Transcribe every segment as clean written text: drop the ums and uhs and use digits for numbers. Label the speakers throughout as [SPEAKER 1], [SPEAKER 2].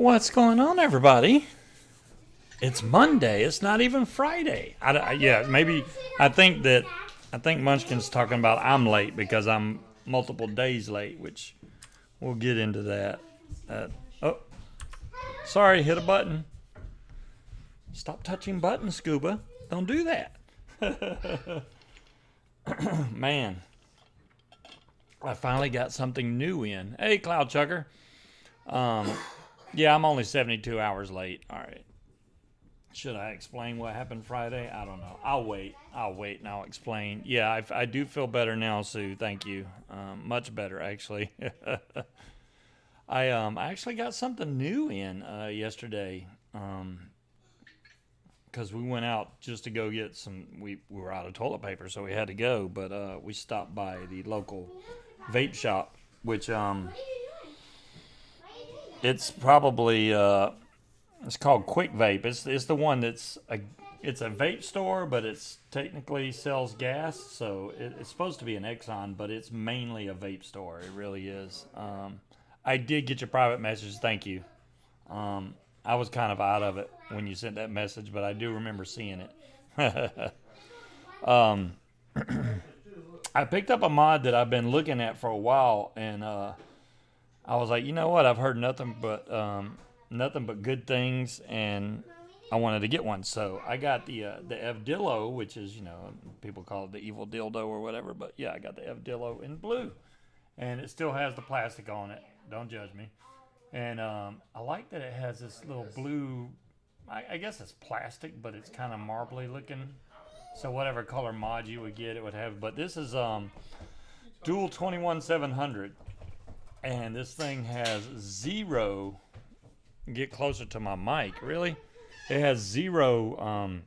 [SPEAKER 1] What's going on, everybody? It's Monday. It's not even Friday. Yeah, maybe I think that I think Munchkin's talking about I'm late because I'm multiple days late, which we'll get into that. Oh, sorry, hit a button. Stop touching buttons, Scuba. Don't do that. Man, I finally got something new in. Hey, Cloud Chucker. Yeah, I'm only 72 hours late. All right. Should I explain what happened Friday? I don't know. I'll wait and I'll explain. Yeah, I do feel better now, Sue. Thank you. Much better, actually. I actually got something new in yesterday because we went out just to go get some. We were out of toilet paper, so we had to go. But we stopped by the local vape shop, which it's probably it's called Quick Vape. It's the one it's a vape store, but it's technically sells gas, so it's supposed to be an Exxon, but it's mainly a vape store. It really is. I did get your private message. Thank you. I was kind of out of it when you sent that message, but I do remember seeing it. I picked up a mod that I've been looking at for a while, and I was like, you know what? I've heard nothing but good things, and I wanted to get one. So I got the Evdillo, which is, people call it the evil dildo or whatever. But yeah, I got the Evdillo in blue, and it still has the plastic on it. Don't judge me. And I like that it has this little blue. I guess it's plastic, but it's kind of marbly looking. So whatever color mod you would get, it would have. But this is dual 21700. And this thing has zero. Get closer to my mic, really? It has zero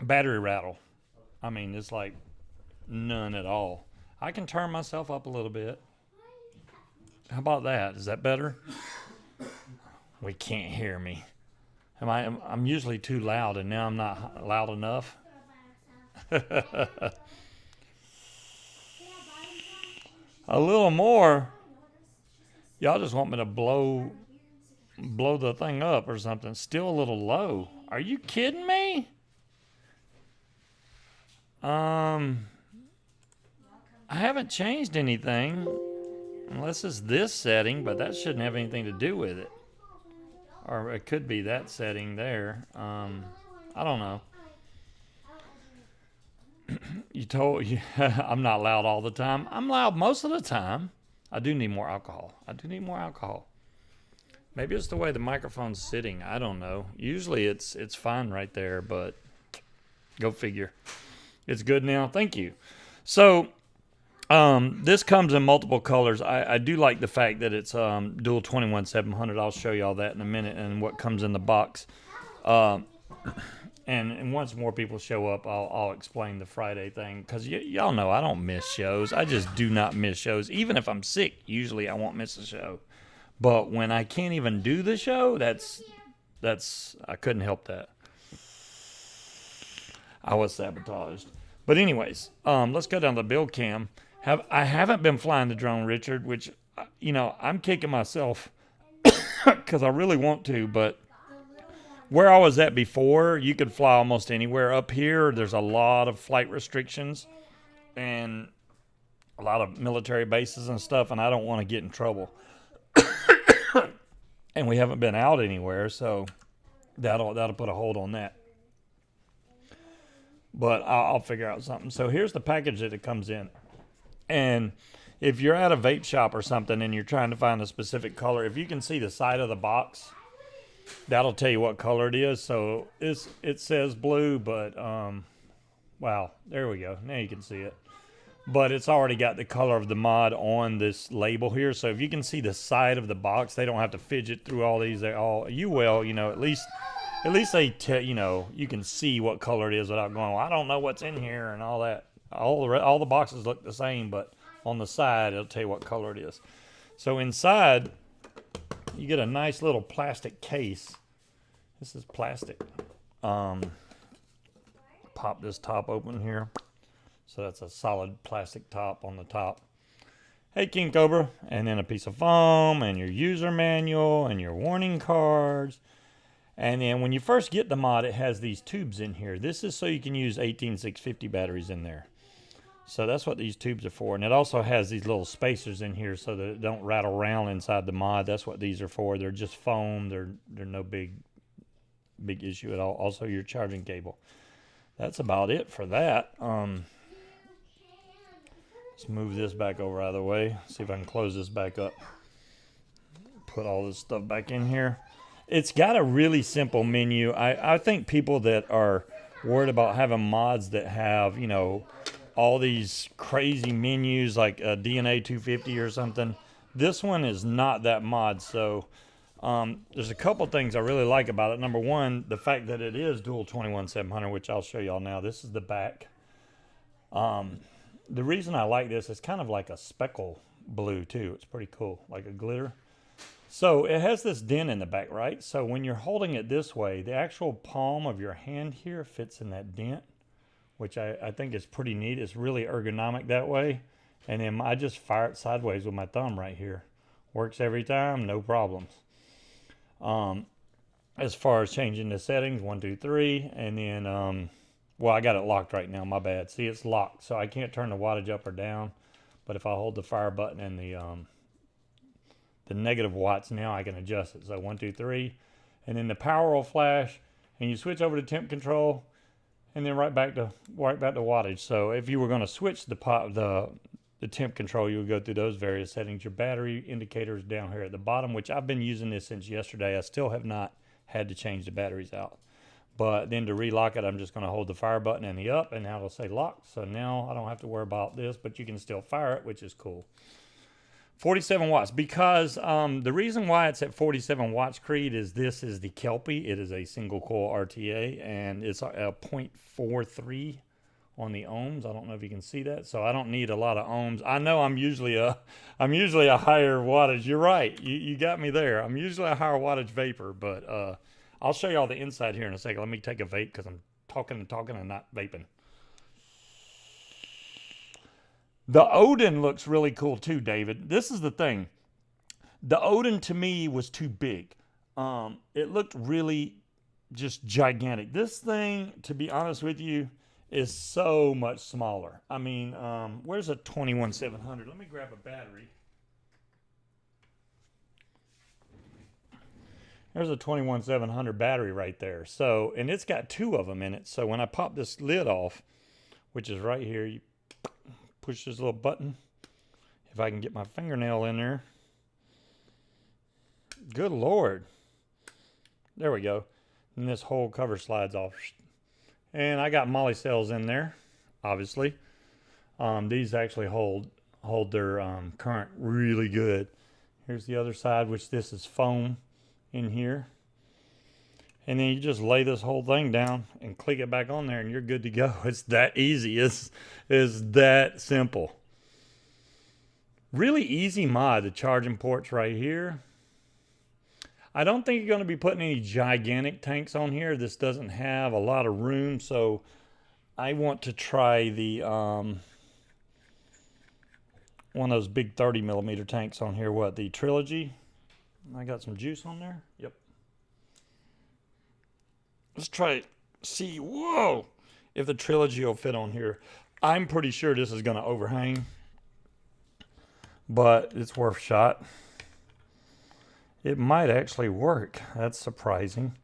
[SPEAKER 1] battery rattle. I mean, it's like none at all. I can turn myself up a little bit. How about that? Is that better? We can't hear me. I'm usually too loud, and now I'm not loud enough. A little more. Y'all just want me to blow the thing up or something. Still a little low. Are you kidding me? I haven't changed anything unless it's this setting, but that shouldn't have anything to do with it. Or it could be that setting there. I don't know. I'm not loud all the time. I'm loud most of the time. I do need more alcohol. Maybe it's the way the microphone's sitting. I don't know. Usually it's fine right there, but go figure. It's good now. Thank you. So this comes in multiple colors. I do like the fact that it's dual 21700. I'll show you all that in a minute and what comes in the box. And once more people show up, I'll explain the Friday thing. Because y'all know I don't miss shows. I just do not miss shows. Even if I'm sick, usually I won't miss a show. But when I can't even do the show, that's I couldn't help that. I was sabotaged. But anyways, let's go down to the build cam. I haven't been flying the drone, Richard, which, I'm kicking myself because I really want to, but where I was at before, you could fly almost anywhere. Up here, there's a lot of flight restrictions and a lot of military bases and stuff, and I don't want to get in trouble. And we haven't been out anywhere, so that'll put a hold on that. But I'll figure out something. So here's the package that it comes in. And if you're at a vape shop or something and you're trying to find a specific color, if you can see the side of the box, that'll tell you what color it is. So it says blue, but wow, there we go. Now you can see it. But it's already got the color of the mod on this label here. So if you can see the side of the box, they don't have to fidget through all these. You will, at least they you can see what color it is without going, well, I don't know what's in here and all that. All the boxes look the same, but on the side, it'll tell you what color it is. So inside, you get a nice little plastic case. This is plastic. Pop this top open here. So that's a solid plastic top on the top. hey, King Cobra, and then a piece of foam and your user manual and your warning cards. And then when you first get the mod, it has these tubes in here. This is so you can use 18650 batteries in there. So that's what these tubes are for. And it also has these little spacers in here so that it don't rattle around inside the mod. That's what these are for. They're just foam. They're no big issue at all. Also your charging cable. That's about it for that. Let's move this back over out of the way. See if I can close this back up. Put all this stuff back in here. It's got a really simple menu. I think people that are worried about having mods that have, you know, all these crazy menus like a DNA 250 or something, this one is not that mod. So there's a couple things I really like about it. Number one, the fact that it is dual 21700, which I'll show y'all now. This is the back. The reason I like this is kind of like a speckle blue too. It's pretty cool, like a glitter. So it has this dent in the back, right? So when you're holding it this way, the actual palm of your hand here fits in that dent, which I think is pretty neat. It's really ergonomic that way. And then I just fire it sideways with my thumb right here. Works every time, no problems. As far as changing the settings, 1, 2, 3, and then, well, I got it locked right now, my bad. See, it's locked, so I can't turn the wattage up or down. But if I hold the fire button and the negative watts, now I can adjust it. So 1, 2, 3, and then the power will flash, and you switch over to temp control, and then right back to wattage. So if you were going to switch the temp control, you would go through those various settings. Your battery indicator is down here at the bottom, which I've been using this since yesterday. I still have not had to change the batteries out. But then to relock it, I'm just going to hold the fire button and the up, and now it'll say lock. So now I don't have to worry about this, but you can still fire it, which is cool. 47 watts, because the reason why it's at 47 watts, Creed, is this is the Kelpie. It is a single coil RTA, and it's a 0.43 on the ohms. I don't know if you can see that, so I don't need a lot of ohms. I know I'm usually a higher wattage. You're right. You got me there. I'm usually a higher wattage vapor, but I'll show you all the inside here in a second. Let me take a vape because I'm talking and not vaping. The Odin looks really cool too, David. This is the thing. The Odin to me was too big. It looked really just gigantic. This thing, to be honest with you, is so much smaller. I mean, where's a 21700? Let me grab a battery. There's a 21700 battery right there. So, and it's got 2 of them in it. So when I pop this lid off, which is right here, you push this little button. If I can get my fingernail in there. Good Lord. There we go. And this whole cover slides off. And I got molly cells in there, obviously. These actually hold their current really good. Here's the other side, which this is foam in here. And then you just lay this whole thing down and click it back on there and you're good to go. It's that easy. It's that simple. Really easy mod. The charging port's right here. I don't think you're going to be putting any gigantic tanks on here. This doesn't have a lot of room, so I want to try the one of those big 30 millimeter tanks on here. What, the Trilogy? I got some juice on there. Yep. Let's try it. See, whoa, if the Trilogy will fit on here. I'm pretty sure this is going to overhang, but it's worth a shot. It might actually work. That's surprising.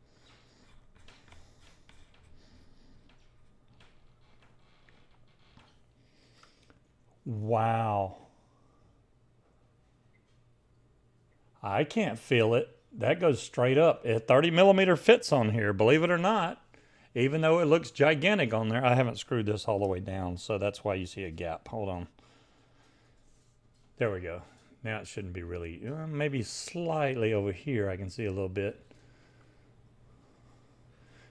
[SPEAKER 1] Wow. I can't feel it. That goes straight up. A 30 millimeter fits on here, believe it or not. Even though it looks gigantic on there, I haven't screwed this all the way down, so that's why you see a gap. Hold on. There we go. Now it shouldn't be really, maybe slightly over here I can see a little bit.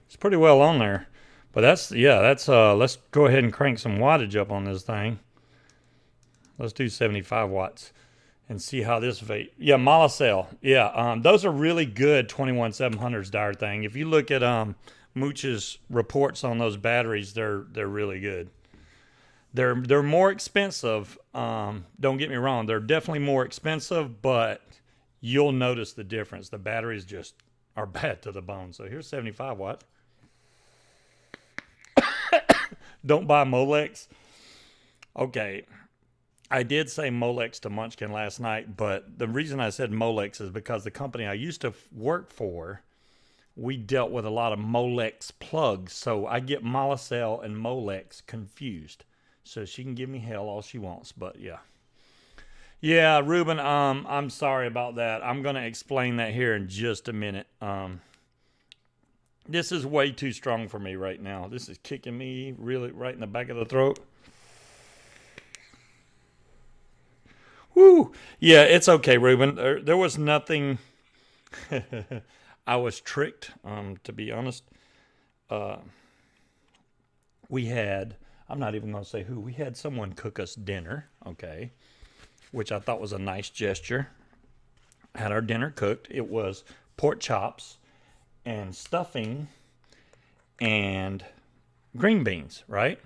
[SPEAKER 1] It's pretty well on there. But that's, yeah, that's, let's go ahead and crank some wattage up on this thing. Let's do 75 watts. And see how this vape. Yeah, Molicel. Yeah, those are really good 21700s dire thing. If you look at Mooch's reports on those batteries, they're really good. They're more expensive. Don't get me wrong, they're definitely more expensive, but you'll notice the difference. The batteries just are bad to the bone. So here's 75 watt. Don't buy Molex. Okay, I did say Molex to Munchkin last night, but the reason I said Molex is because the company I used to work for, we dealt with a lot of Molex plugs. So I get Molicel and Molex confused. So she can give me hell all she wants, but yeah. Yeah, Ruben, I'm sorry about that. I'm going to explain that here in just a minute. This is way too strong for me right now. This is kicking me really right in the back of the throat. Woo! Yeah, it's okay, Ruben. There was nothing. I was tricked, to be honest. We had, I'm not even going to say who, we had someone cook us dinner, okay, which I thought was a nice gesture. Had our dinner cooked. It was pork chops and stuffing and green beans, right?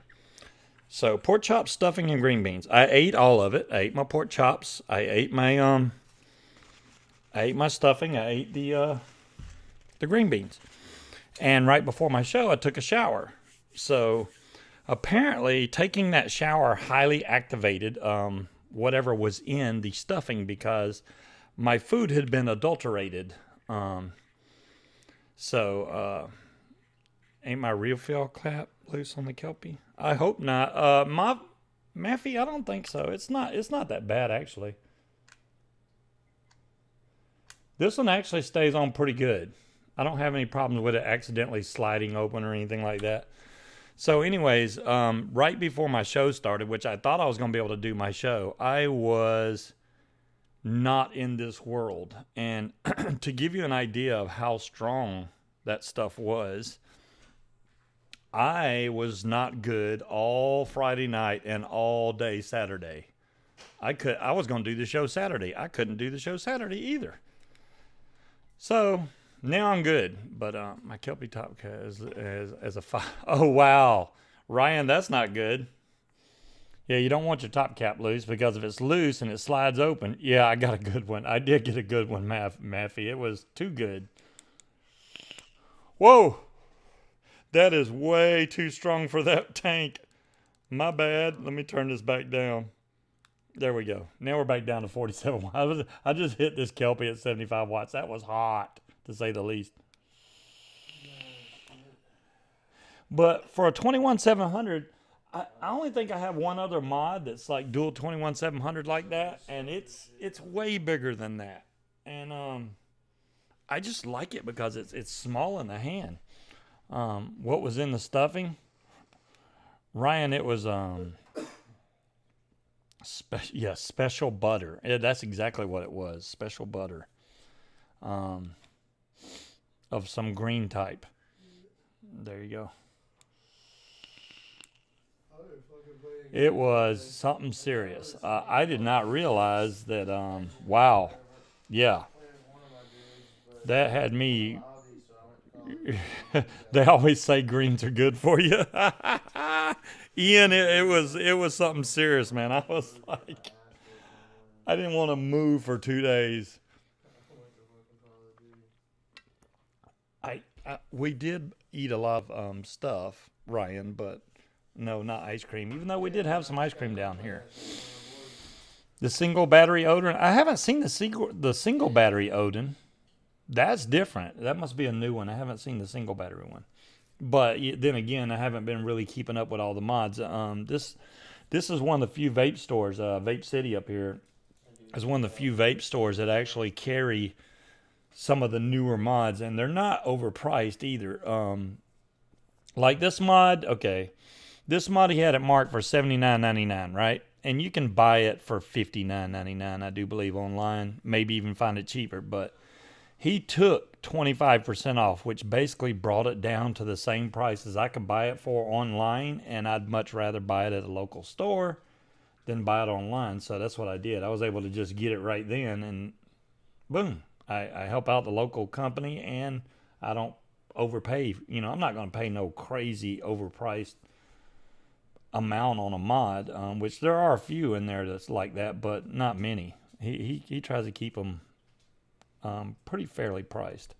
[SPEAKER 1] So pork chops, stuffing, and green beans. I ate all of it. I ate my pork chops. I ate my stuffing. I ate the green beans. And right before my show, I took a shower. So apparently, taking that shower highly activated whatever was in the stuffing because my food had been adulterated. Ain't my real feel clap loose on the Kelpie? I hope not. Maffy, I don't think so. It's not that bad actually. This one actually stays on pretty good. I don't have any problems with it accidentally sliding open or anything like that. So anyways, right before my show started, which I thought I was going to be able to do my show, I was not in this world. And to give you an idea of how strong that stuff was, I was not good all Friday night and all day Saturday. I was going to do the show Saturday. I couldn't do the show Saturday either. So now I'm good, but my Kelpie top as a 5. Oh wow, Ryan, that's not good. Yeah, you don't want your top cap loose because if it's loose and it slides open, yeah, I got a good one. I did get a good one, Maffy. It was too good. Whoa, that is way too strong for that tank. My bad. Let me turn this back down. There we go. Now we're back down to 47 watts. I just hit this Kelpie at 75 watts. That was hot, to say the least. But for a 21700, I only think I have one other mod that's like dual 21700 like that, and it's way bigger than that. And I just like it because it's small in the hand. What was in the stuffing? Ryan, it was special butter. Yeah, that's exactly what it was. Special butter. Of some green type. There you go. It was something serious. I did not realize that. Wow. Yeah. That had me. They always say greens are good for you. Ian, it was something serious, man. I was like, I didn't want to move for 2 days. We did eat a lot of stuff, Ryan, but no, not ice cream. Even though we did have some ice cream down here. The single battery Odin. I haven't seen the single battery Odin. That's different. That must be a new one. I haven't seen the single battery one. But then again, I haven't been really keeping up with all the mods. This is one of the few vape stores. Vape City up here is one of the few vape stores that actually carry some of the newer mods, and they're not overpriced either. Like this mod, okay. This mod he had it marked for $79.99, right? And you can buy it for $59.99, I do believe, online. Maybe even find it cheaper, but he took 25% off, which basically brought it down to the same price as I could buy it for online, and I'd much rather buy it at a local store than buy it online. So that's what I did. I was able to just get it right then, and boom. I help out the local company, and I don't overpay. You know, I'm not going to pay no crazy overpriced amount on a mod, which there are a few in there that's like that, but not many. He tries to keep them pretty fairly priced.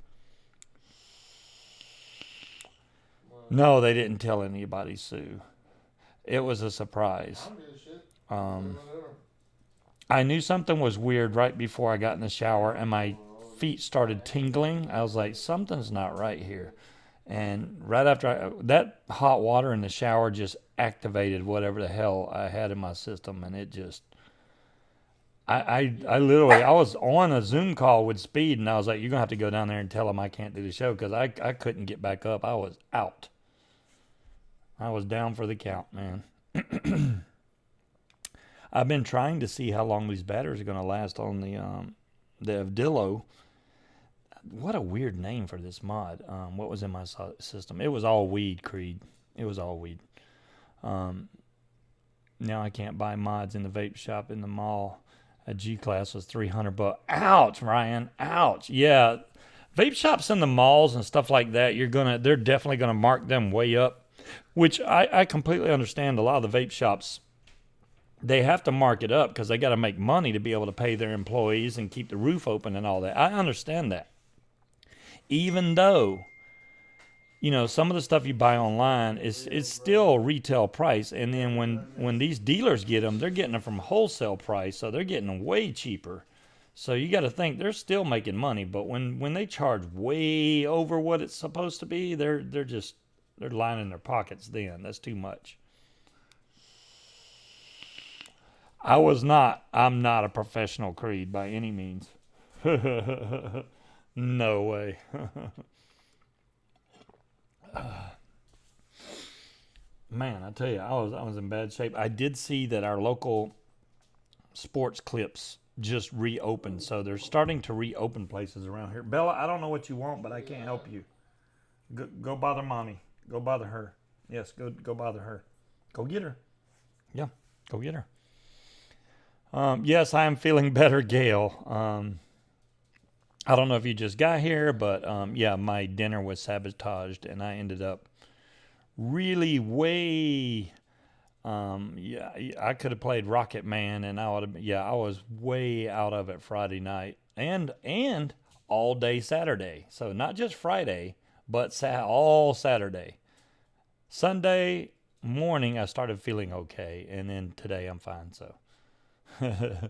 [SPEAKER 1] No, they didn't tell anybody, Sue. It was a surprise. I knew something was weird right before I got in the shower, and my feet started tingling. I was like, something's not right here. And right after that hot water in the shower just activated whatever the hell I had in my system, and it just, I literally, I was on a Zoom call with Speed, and I was like, you're gonna have to go down there and tell him I can't do the show, because I couldn't get back up. I was out. I was down for the count, man. I've been trying to see how long these batteries are gonna last on the Evdillo. What a weird name for this mod. What was in my system? It was all weed, Creed. It was all weed. Now I can't buy mods in the vape shop in the mall. A G-Class was $300. Ouch, Ryan. Ouch. Yeah, vape shops in the malls and stuff like that, they're definitely gonna mark them way up, which I completely understand. A lot of the vape shops, they have to mark it up because they got to make money to be able to pay their employees and keep the roof open and all that. I understand that. Even though, some of the stuff you buy online is still retail price, and then when these dealers get them, they're getting them from wholesale price, so they're getting them way cheaper. So you got to think they're still making money, but when they charge way over what it's supposed to be, they're lining their pockets. Then that's too much. I'm not a professional, Creed, by any means. No way. Man, I tell you, I was in bad shape. I did see that our local sports clips just reopened, so they're starting to reopen places around here. Bella, I don't know what you want, but I can't help you. Go bother mommy. Go bother her. Yes, go bother her. Go get her. Yeah, go get her. Yes, I am feeling better, Gail. I don't know if you just got here, but yeah, my dinner was sabotaged, and I ended up really way. Yeah, I could have played Rocket Man, and I would have. Yeah, I was way out of it Friday night, and all day Saturday. So not just Friday, but all Saturday. Sunday morning, I started feeling okay, and then today I'm fine. So. Yeah.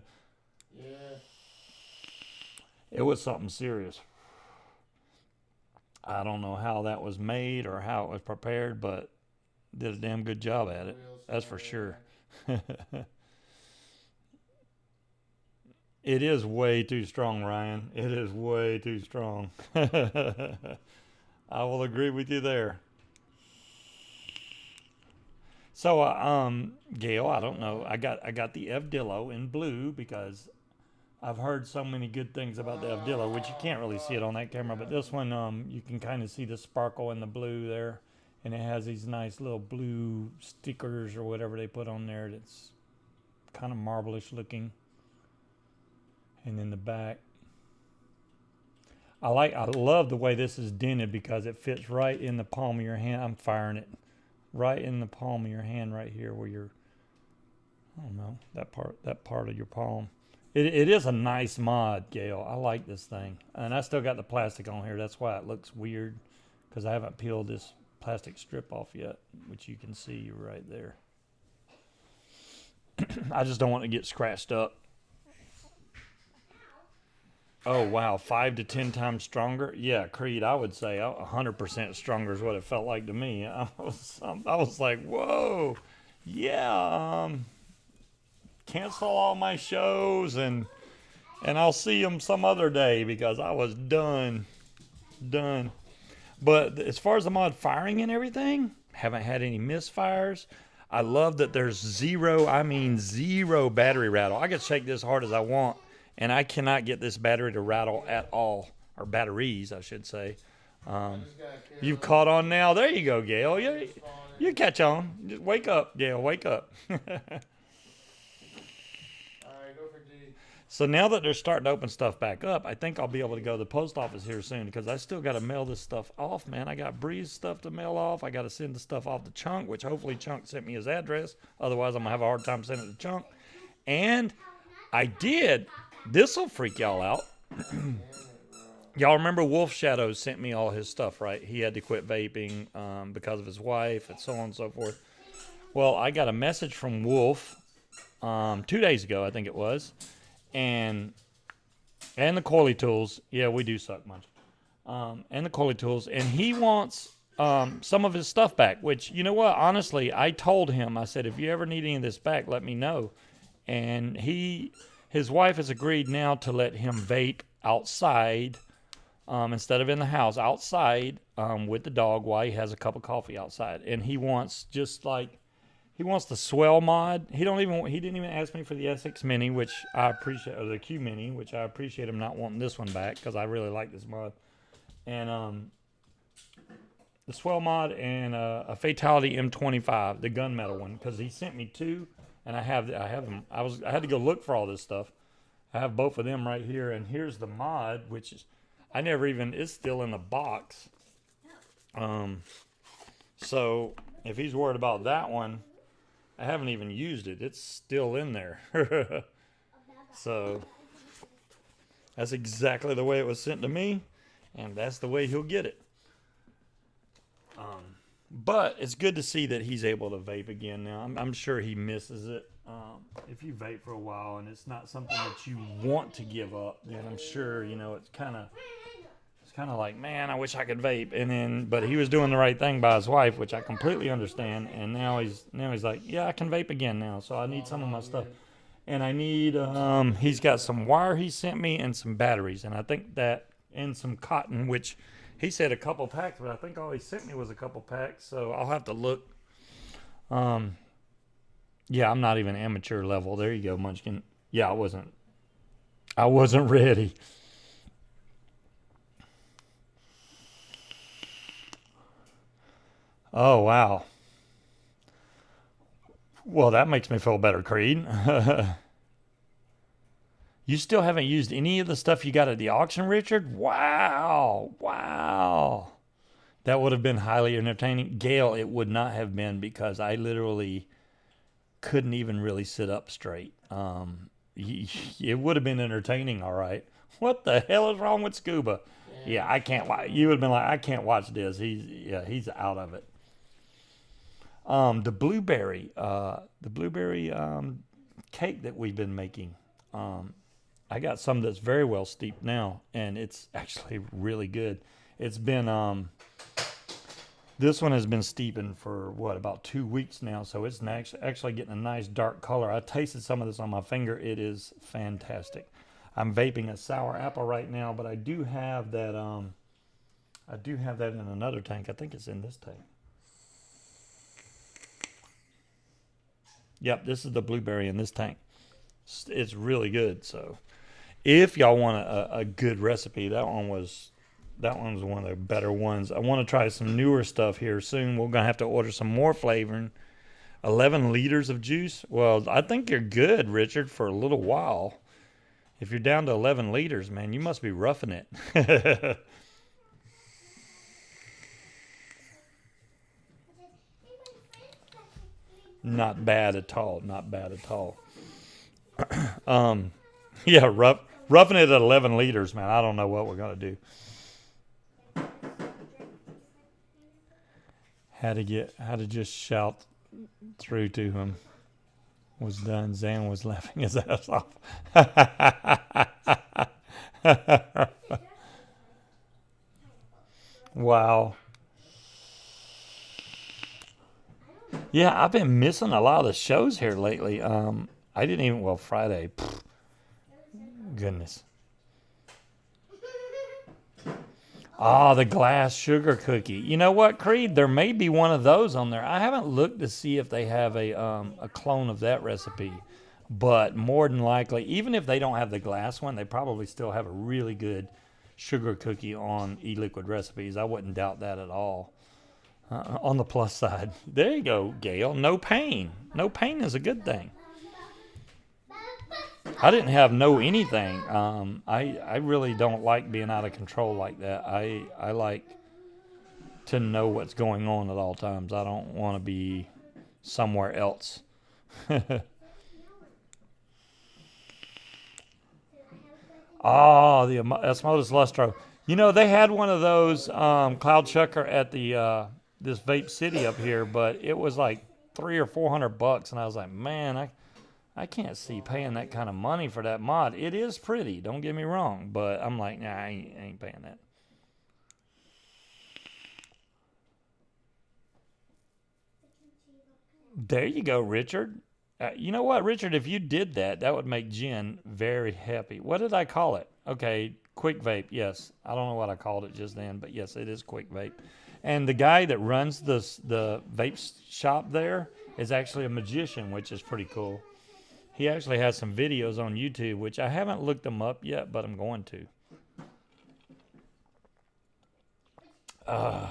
[SPEAKER 1] It was something serious. I don't know how that was made or how it was prepared, but did a damn good job at it. That's for sure. It is way too strong, Ryan. It is way too strong. I will agree with you there. So, Gail, I don't know. I got the Evdillo in blue because I've heard so many good things about the Evdillo, which you can't really see it on that camera, but this one, you can kind of see the sparkle in the blue there, and it has these nice little blue stickers or whatever they put on there that's kind of marblish looking. And in the back, I love the way this is dented because it fits right in the palm of your hand. I'm firing it right in the palm of your hand right here where you're, I don't know, that part of your palm. It is a nice mod, Gail. I like this thing. And I still got the plastic on here. That's why it looks weird, because I haven't peeled this plastic strip off yet, which you can see right there. I just don't want to get scratched up. Oh, wow. 5 to 10 times stronger? Yeah, Creed, I would say 100% stronger is what it felt like to me. I was like, whoa. Yeah, cancel all my shows and I'll see them some other day because I was done. But as far as the mod firing and everything, haven't had any misfires. I love that there's zero battery rattle. I can shake this hard as I want, and I cannot get this battery to rattle at all, or batteries, I should say. You've caught on now. There you go, Gail. You catch on. Just wake up, Gail. Wake up. So now that they're starting to open stuff back up, I think I'll be able to go to the post office here soon because I still got to mail this stuff off, man. I got Bree's stuff to mail off. I got to send the stuff off to Chunk, which hopefully Chunk sent me his address. Otherwise, I'm going to have a hard time sending it to Chunk. And I did. This will freak y'all out. Y'all remember Wolf Shadows sent me all his stuff, right? He had to quit vaping because of his wife and so on and so forth. Well, I got a message from Wolf 2 days ago, I think it was. And the Coily Tools, yeah, we do suck much. And the Coily Tools, and he wants some of his stuff back. Which, you know what? Honestly, I told him, I said, if you ever need any of this back, let me know. And his wife has agreed now to let him vape outside instead of in the house, outside with the dog while he has a cup of coffee outside. And he wants he wants the Swell mod. He didn't even ask me for the SX Mini, which I appreciate, or the Q Mini, which I appreciate him not wanting this one back because I really like this mod. And the Swell mod and a Fatality M25, the gunmetal one, because he sent me two, and I have them. I had to go look for all this stuff. I have both of them right here, and here's the mod, which is it's still in the box. So if he's worried about that one, I haven't even used it. It's still in there. So that's exactly the way it was sent to me, and that's the way he'll get it. But it's good to see that he's able to vape again now. I'm sure he misses it. If you vape for a while and it's not something that you want to give up, then I'm sure, it's kind of like, man, I wish I could vape. But he was doing the right thing by his wife, which I completely understand. And now he's like, yeah, I can vape again now. So I need some of my stuff. And I need, he's got some wire he sent me and some batteries. And I think that, and some cotton, which he said a couple packs, but I think all he sent me was a couple packs. So I'll have to look. Yeah, I'm not even amateur level. There you go, Munchkin. Yeah, I wasn't ready. Oh, wow. Well, that makes me feel better, Creed. You still haven't used any of the stuff you got at the auction, Richard? Wow. Wow. That would have been highly entertaining. Gail, it would not have been because I literally couldn't even really sit up straight. It would have been entertaining, all right. What the hell is wrong with Scuba? Yeah, I can't watch. You would have been like, I can't watch this. He's out of it. The blueberry cake that we've been making. I got some that's very well steeped now, and it's actually really good. It's been this one has been steeping for about 2 weeks now, so it's actually getting a nice dark color. I tasted some of this on my finger. It is fantastic. I'm vaping a sour apple right now, but I do have that. I do have that in another tank. I think it's in this tank. Yep, this is the blueberry in this tank. It's really good. So, if y'all want a good recipe, that one was one of the better ones. I want to try some newer stuff here soon. We're gonna have to order some more flavoring. 11 liters of juice. Well, I think you're good, Richard, for a little while. If you're down to 11 liters, man, you must be roughing it. Not bad at all. Not bad at all. Yeah, roughing it at 11 liters, man. I don't know what we're gonna do. Had to just shout through to him. Was done. Zan was laughing his ass off. Wow. Yeah, I've been missing a lot of the shows here lately. I didn't even, Friday. Goodness. Oh, the glass sugar cookie. You know what, Creed? There may be one of those on there. I haven't looked to see if they have a clone of that recipe. But more than likely, even if they don't have the glass one, they probably still have a really good sugar cookie on e-liquid recipes. I wouldn't doubt that at all. On the plus side. There you go, Gail. No pain. No pain is a good thing. I didn't have no anything. I really don't like being out of control like that. I like to know what's going on at all times. I don't want to be somewhere else. Oh, the Osmosis Lustro. You know, they had one of those cloud chucker at the this vape city up here, but it was like $300 or $400, and I was like, man, I can't see paying that kind of money for that mod. It is pretty, don't get me wrong, but I'm like, nah, I ain't paying that. There you go, Richard. You know what, Richard? If you did that, that would make Jen very happy. What did I call it? Okay, quick vape. Yes, I don't know what I called it just then, but yes, it is quick vape. And the guy that runs the vape shop there is actually a magician, which is pretty cool. He actually has some videos on YouTube, which I haven't looked them up yet, but I'm going to. Uh,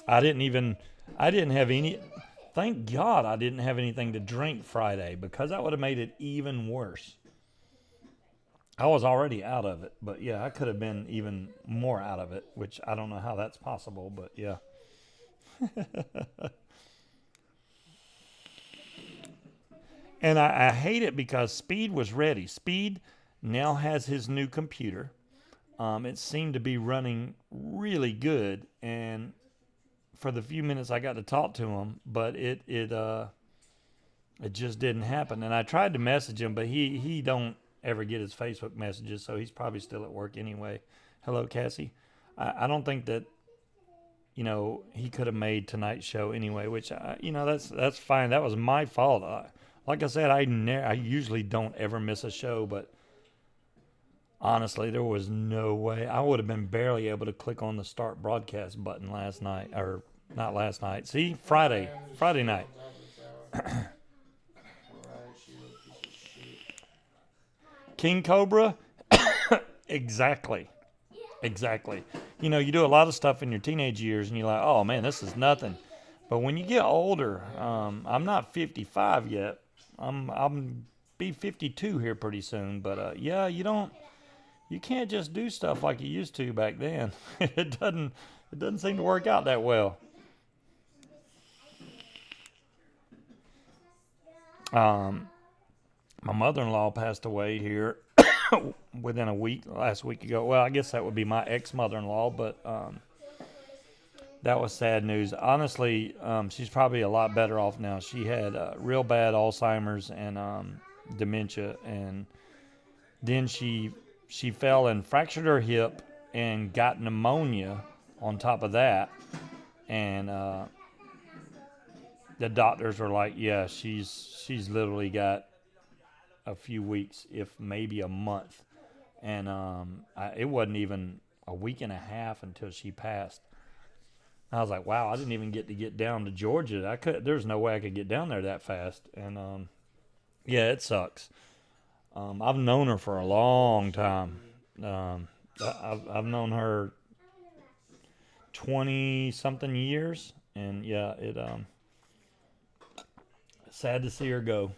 [SPEAKER 1] I didn't have any. Thank God I didn't have anything to drink Friday because that would have made it even worse. I was already out of it, but yeah, I could have been even more out of it, which I don't know how that's possible, but yeah. And I hate it because Speed was ready. Speed now has his new computer. It seemed to be running really good, and for the few minutes I got to talk to him, but it just didn't happen. And I tried to message him, but he don't ever get his Facebook messages, so he's probably still at work anyway. Hello, Cassie. I don't think that he could have made tonight's show anyway, which that's fine. That was my fault. Like I said, I usually don't ever miss a show, but honestly, there was no way. I would have been barely able to click on the start broadcast button last night, or not last night. See, Friday night. King Cobra? Exactly. Exactly. You do a lot of stuff in your teenage years and you're like, oh man, this is nothing. But when you get older, I'm not 55 yet. I'm be 52 here pretty soon. But yeah, you can't just do stuff like you used to back then. It doesn't seem to work out that well. Um, my mother-in-law passed away here within a week, last week ago. Well, I guess that would be my ex-mother-in-law, but that was sad news. Honestly, she's probably a lot better off now. She had real bad Alzheimer's and dementia, and then she fell and fractured her hip and got pneumonia on top of that, and the doctors were like, yeah, she's literally got a few weeks, if maybe a month, and it wasn't even a week and a half until she passed. I was like, wow, I didn't even get down to Georgia. There's no way I could get down there that fast, and yeah, it sucks. I've known her for a long time. I've known her 20 something years, and yeah, sad to see her go,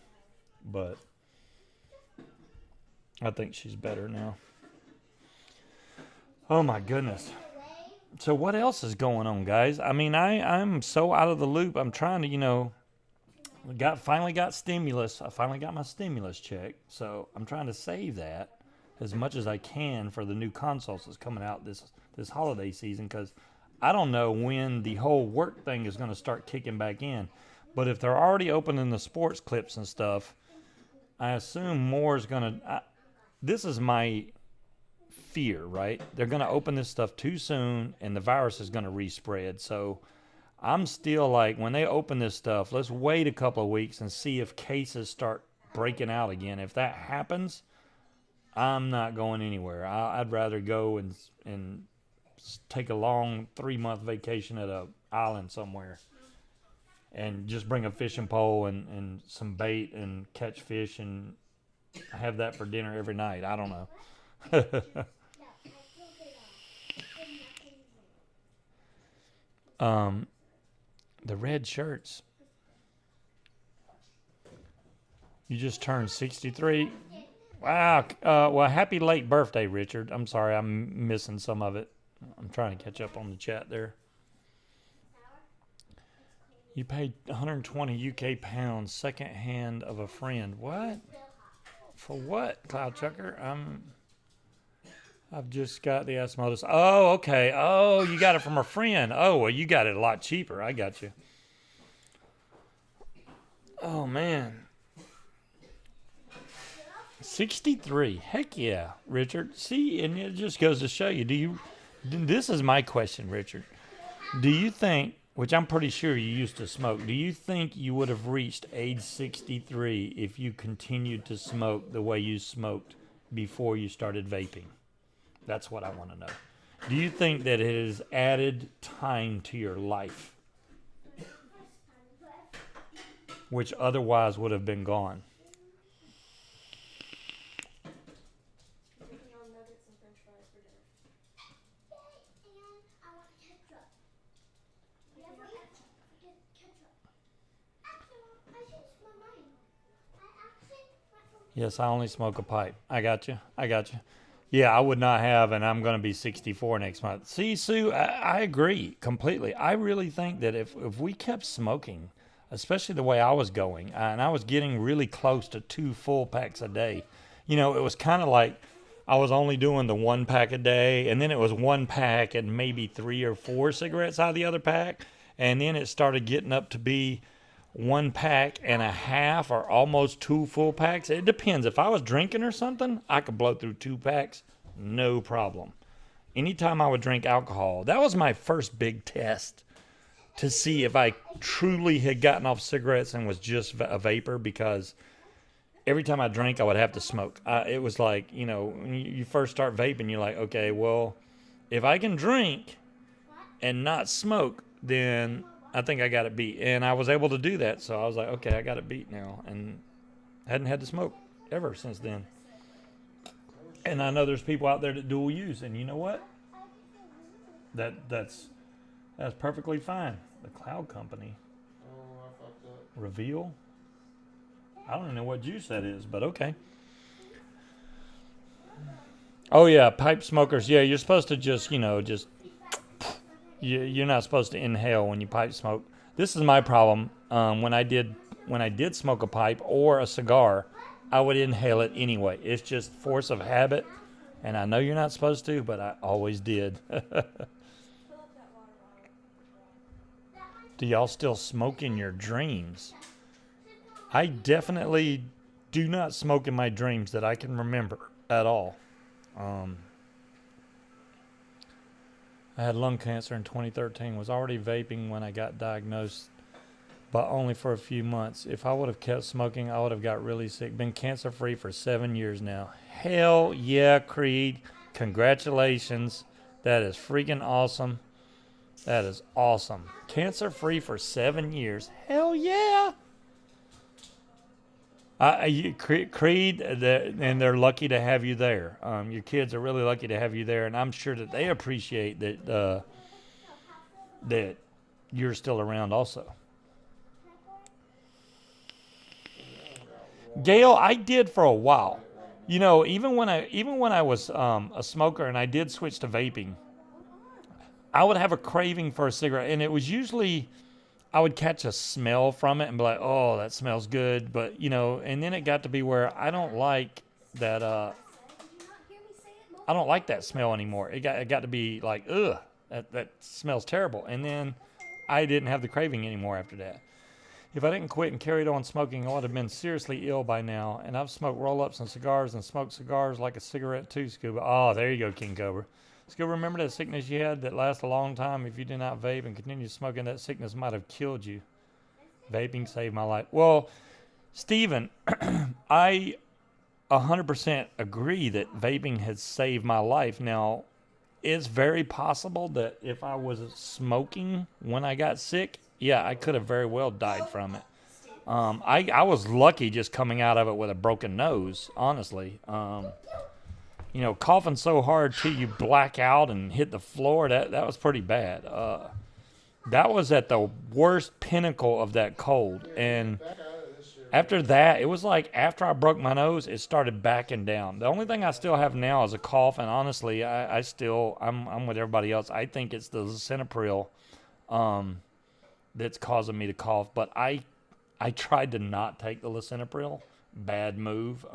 [SPEAKER 1] but I think she's better now. Oh my goodness. So what else is going on, guys? I mean, I'm so out of the loop. I'm trying to, finally got stimulus. I finally got my stimulus check, so I'm trying to save that as much as I can for the new consoles that's coming out this holiday season, because I don't know when the whole work thing is going to start kicking back in. But if they're already opening the sports clips and stuff, I assume more is going to. This is my fear, right? They're going to open this stuff too soon, and the virus is going to respread. So I'm still like, when they open this stuff, let's wait a couple of weeks and see if cases start breaking out again. If that happens, I'm not going anywhere. I'd rather go and take a long 3-month vacation at a island somewhere and just bring a fishing pole and some bait and catch fish and have that for dinner every night. I don't know. um, the red shirts. You just turned 63. Wow. Well, happy late birthday, Richard. I'm sorry, I'm missing some of it. I'm trying to catch up on the chat there. You paid 120 UK pounds second hand of a friend. What? For what, Cloud Chucker? I've just got the osmosis. Oh, okay. Oh, you got it from a friend. Oh, well, you got it a lot cheaper. I got you. Oh, man. 63. Heck yeah, Richard. See, and it just goes to show you, this is my question, Richard. Do you think, which I'm pretty sure you used to smoke, do you think you would have reached age 63 if you continued to smoke the way you smoked before you started vaping? That's what I want to know. Do you think that it has added time to your life, which otherwise would have been gone? Yes, I only smoke a pipe. I got you. Yeah, I would not have, and I'm going to be 64 next month. See, Sue, I agree completely. I really think that if we kept smoking, especially the way I was going, and I was getting really close to 2 full packs a day, it was kind of like I was only doing the 1 pack a day, and then it was 1 pack and maybe 3 or 4 cigarettes out of the other pack, and then it started getting up to be 1 pack and a half or almost 2 full packs. It depends. If I was drinking or something, I could blow through 2 packs, no problem. Anytime I would drink alcohol, that was my first big test to see if I truly had gotten off cigarettes and was just a vapor, because every time I drank, I would have to smoke. It was like, when you first start vaping, you're like, okay, well, if I can drink and not smoke, then I think I got it beat. And I was able to do that. So I was like, okay, I got it beat now. And hadn't had to smoke ever since then. And I know there's people out there that dual use. And you know what? That's perfectly fine. The cloud company. Reveal? I don't even know what juice that is, but okay. Oh, yeah, pipe smokers. Yeah, you're supposed to just you're not supposed to inhale when you pipe smoke. This is my problem. When I did smoke a pipe or a cigar, I would inhale it anyway. It's just force of habit, and I know you're not supposed to, but I always did. Do y'all still smoke in your dreams? I definitely do not smoke in my dreams that I can remember at all. I had lung cancer in 2013, was already vaping when I got diagnosed, but only for a few months. If I would have kept smoking, I would have got really sick. Been cancer-free for 7 years now. Hell yeah, Creed. Congratulations. That is freaking awesome. That is awesome. Cancer-free for 7 years. Hell yeah. Creed, and they're lucky to have you there. Your kids are really lucky to have you there, and I'm sure that they appreciate that that you're still around also. Gail, I did for a while. Even when I was a smoker and I did switch to vaping, I would have a craving for a cigarette, and it was usually I would catch a smell from it and be like, oh, that smells good. But, and then it got to be where I don't like that, I don't like that smell anymore. It got to be like, ugh, that smells terrible. And then I didn't have the craving anymore after that. If I didn't quit and carried on smoking, I would have been seriously ill by now. And I've smoked roll-ups and cigars and smoked cigars like a cigarette too, Scuba. Oh, there you go, King Cobra. Scuba, remember that sickness you had that lasts a long time? If you did not vape and continue smoking, that sickness might have killed you. Vaping saved my life. Well, Stephen, I 100% agree that vaping has saved my life. Now, it's very possible that if I was smoking when I got sick, yeah, I could have very well died from it. I was lucky just coming out of it with a broken nose, honestly. Coughing so hard till you black out and hit the floor, that was pretty bad. That was at the worst pinnacle of that cold. And After that, it was like after I broke my nose, it started backing down. The only thing I still have now is a cough, and honestly, I'm with everybody else. I think it's the lisinopril that's causing me to cough. But I tried to not take the lisinopril. Bad move.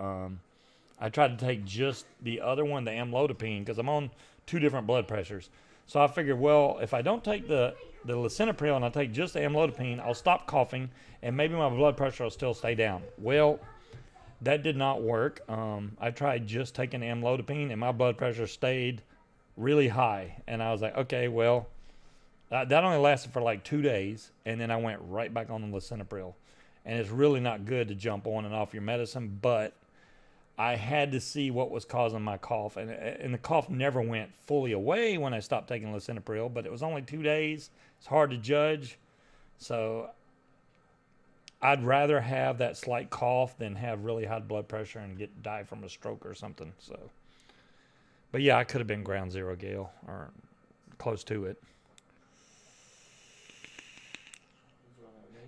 [SPEAKER 1] I tried to take just the other one, the amlodipine, because I'm on 2 different blood pressures. So I figured, well, if I don't take the lisinopril and I take just the amlodipine, I'll stop coughing and maybe my blood pressure will still stay down. Well, that did not work. I tried just taking amlodipine and my blood pressure stayed really high. And I was like, okay, well, that only lasted for like 2 days. And then I went right back on the lisinopril. And it's really not good to jump on and off your medicine, but I had to see what was causing my cough, and the cough never went fully away when I stopped taking lisinopril, but it was only 2 days. It's hard to judge, so I'd rather have that slight cough than have really high blood pressure and die from a stroke or something. So, but yeah, I could have been ground zero, Gail, or close to it.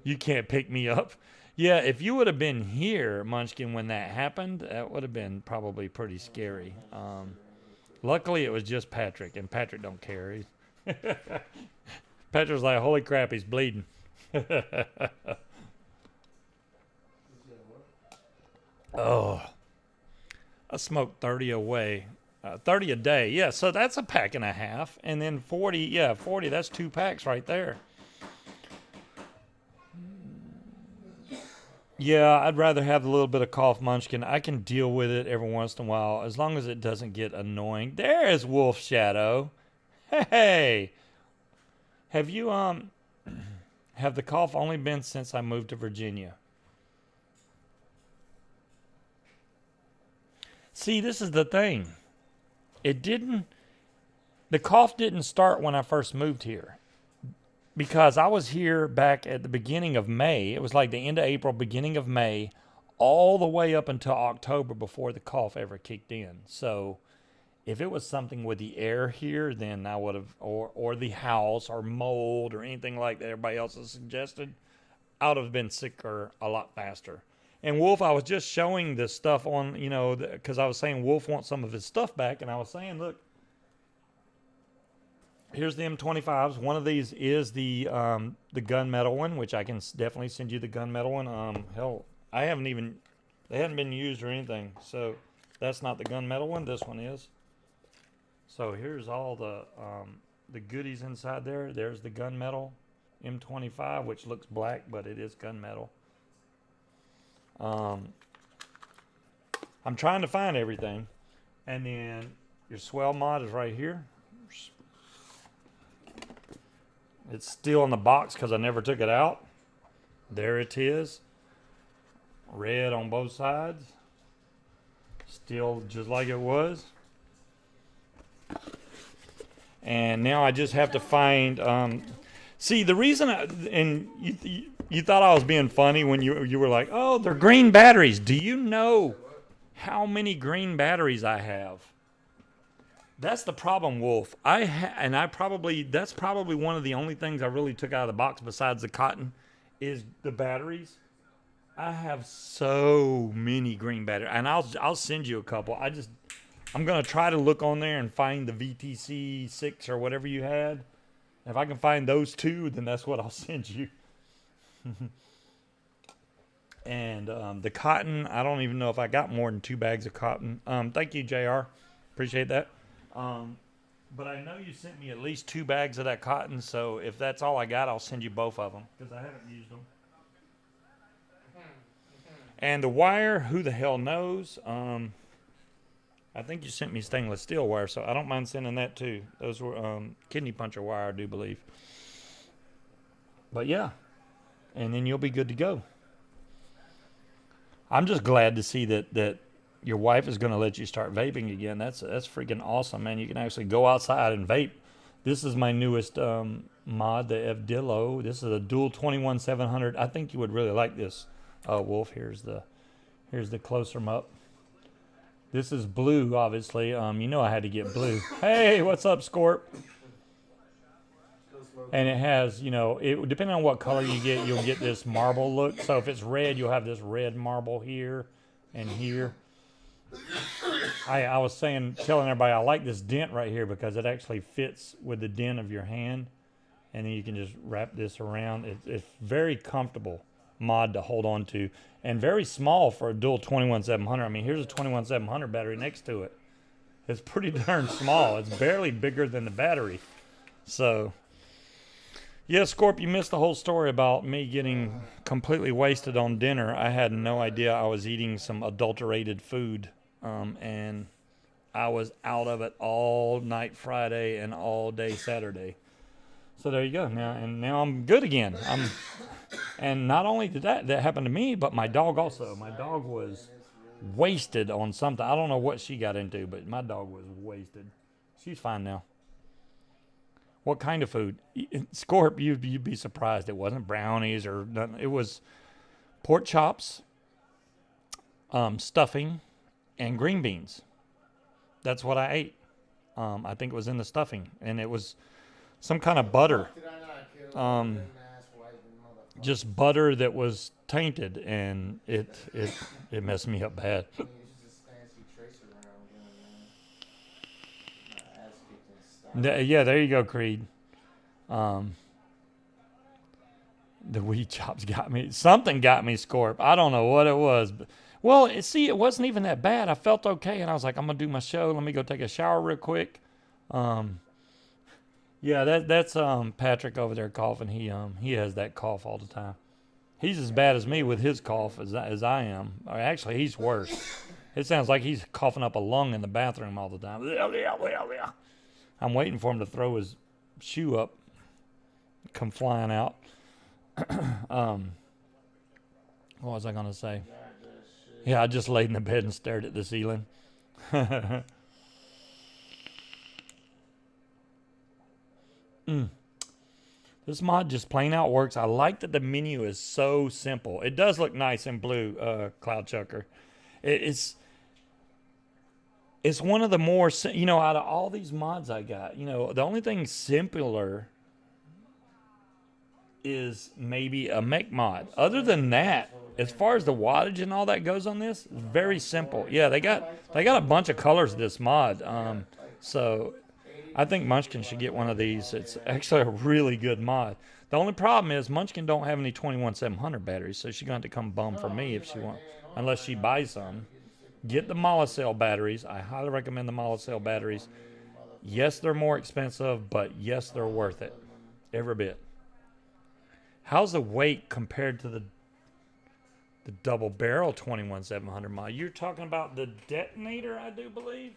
[SPEAKER 1] You can't pick me up. Yeah, if you would have been here, Munchkin, when that happened, that would have been probably pretty scary. Luckily, it was just Patrick, and Patrick don't care. Patrick's like, holy crap, he's bleeding. Oh, I smoked 30 away. 30 a day. Yeah, so that's a pack and a half. And then 40, 40, that's 2 packs right there. Yeah, I'd rather have a little bit of cough, Munchkin. I can deal with it every once in a while as long as it doesn't get annoying. There is Wolf Shadow. Hey, have you have the cough only been since I moved to Virginia? See, this is the thing. The cough didn't start when I first moved here. Because I was here back at the beginning of May. It was like the end of April, beginning of May, all the way up until October before the cough ever kicked in. So if it was something with the air here, then I would have, or the house or mold or anything like that everybody else has suggested, I would have been sicker a lot faster. And Wolf, I was just showing this stuff on, because I was saying Wolf wants some of his stuff back. And I was saying, look, here's the M25s. One of these is the gunmetal one, which I can definitely send you the gunmetal one. Hell, they hadn't been used or anything. So that's not the gunmetal one. This one is. So here's all the goodies inside there. There's the gunmetal M25, which looks black, but it is gunmetal. I'm trying to find everything. And then your swell mod is right here. It's still in the box because I never took it out. There it is. Red on both sides. Still just like it was. And now I just have to find... see, the reason... you thought I was being funny when you were like, oh, they're green batteries. Do you know how many green batteries I have? That's the problem, Wolf. That's probably one of the only things I really took out of the box besides the cotton is the batteries. I have so many green batteries, and I'll send you a couple. I'm gonna try to look on there and find the VTC 6 or whatever you had. If I can find those 2, then that's what I'll send you. And the cotton, I don't even know if I got more than 2 bags of cotton. Thank you, JR. Appreciate that. But I know you sent me at least 2 bags of that cotton, so if that's all I got, I'll send you both of them because I haven't used them. And the wire, who the hell knows? I think you sent me stainless steel wire, so I don't mind sending that too. Those were kidney puncher wire, I do believe. But yeah, and then you'll be good to go. I'm just glad to see that your wife is going to let you start vaping again. That's freaking awesome, man. You can actually go outside and vape. This is my newest mod, the Evdillo. This is a dual 21700. I think you would really like this, Wolf. Here's the closer up. This is blue, obviously. I had to get blue. Hey, what's up, Scorp? And it has, you know, it depending on what color you get, you'll get this marble look. So if it's red, you'll have this red marble here and here. I was telling everybody I like this dent right here because it actually fits with the dent of your hand. And then you can just wrap this around. It's very comfortable mod to hold on to. And very small for a dual 21700. I mean, here's a 21700 battery next to it. It's pretty darn small. It's barely bigger than the battery. So, yeah, Scorp, you missed the whole story about me getting completely wasted on dinner. I had no idea I was eating some adulterated food. And I was out of it all night Friday and all day Saturday. So there you go. Now I'm good again. And not only did that happen to me, but my dog also. My dog was wasted on something. I don't know what she got into, but my dog was wasted. She's fine now. What kind of food? Scorp, you'd be surprised. It wasn't brownies or nothing. It was pork chops, stuffing, and green beans. That's what I ate. I think it was in the stuffing, and it was some kind of butter. Just butter that was tainted, and it messed me up bad. Yeah, there you go, Creed. The weed chops got me. Something got me, Scorp. I don't know what it was. But, well, it wasn't even that bad. I felt okay, and I was like, I'm going to do my show. Let me go take a shower real quick. Yeah, that's Patrick over there coughing. He has that cough all the time. He's as bad as me with his cough as I am. Or actually, he's worse. It sounds like he's coughing up a lung in the bathroom all the time. I'm waiting for him to throw his shoe up, come flying out. What was I going to say? Yeah, I just laid in the bed and stared at the ceiling. This mod just plain out works. I like that the menu is so simple. It does look nice in blue, Cloud Chucker. It's one of the more, out of all these mods I got, the only thing simpler is maybe a mech mod. Other than that, as far as the wattage and all that goes on this, it's very simple. Yeah, they got a bunch of colors of this mod. So I think Munchkin should get one of these. It's actually a really good mod. The only problem is Munchkin don't have any 21700 batteries, so she's going to have to come bum for me if she wants, unless she buys some. Get the Mollicell batteries. I highly recommend the Mollicell batteries. Yes, they're more expensive, but yes, they're worth it. Every bit. How's the weight compared to the double barrel 21700 mod? You're talking about the detonator, I do believe.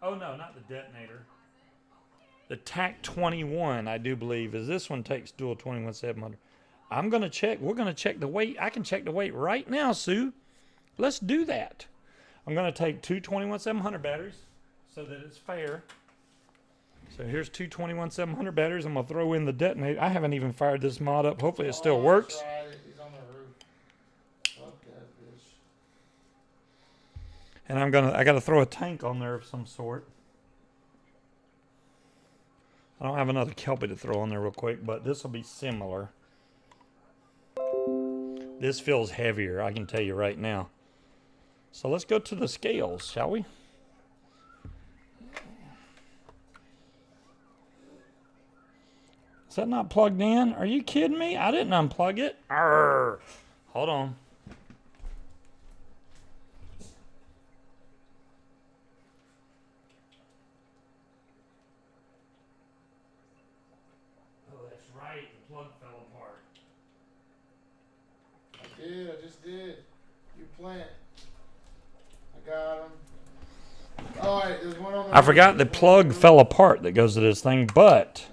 [SPEAKER 1] Oh, no, not the detonator. The TAC 21, I do believe, is this one takes dual 21700. I'm going to check. We're going to check the weight. I can check the weight right now, Sue. Let's do that. I'm going to take two 21700 batteries so that it's fair. So here's two 21700 batteries. I'm going to throw in the detonator. I haven't even fired this mod up. Hopefully it still works.
[SPEAKER 2] He's on the roof. Fuck that bitch.
[SPEAKER 1] And I got to throw a tank on there of some sort. I don't have another Kelpie to throw on there real quick, but this will be similar. This feels heavier, I can tell you right now. So let's go to the scales, shall we? Is that not plugged in? Are you kidding me? I didn't unplug it. Arrgh. Hold on. Oh, that's right. The plug fell apart.
[SPEAKER 2] I just did. You plant. I got him. Alright, there's one on the
[SPEAKER 1] I forgot the plug fell apart that goes to this thing, but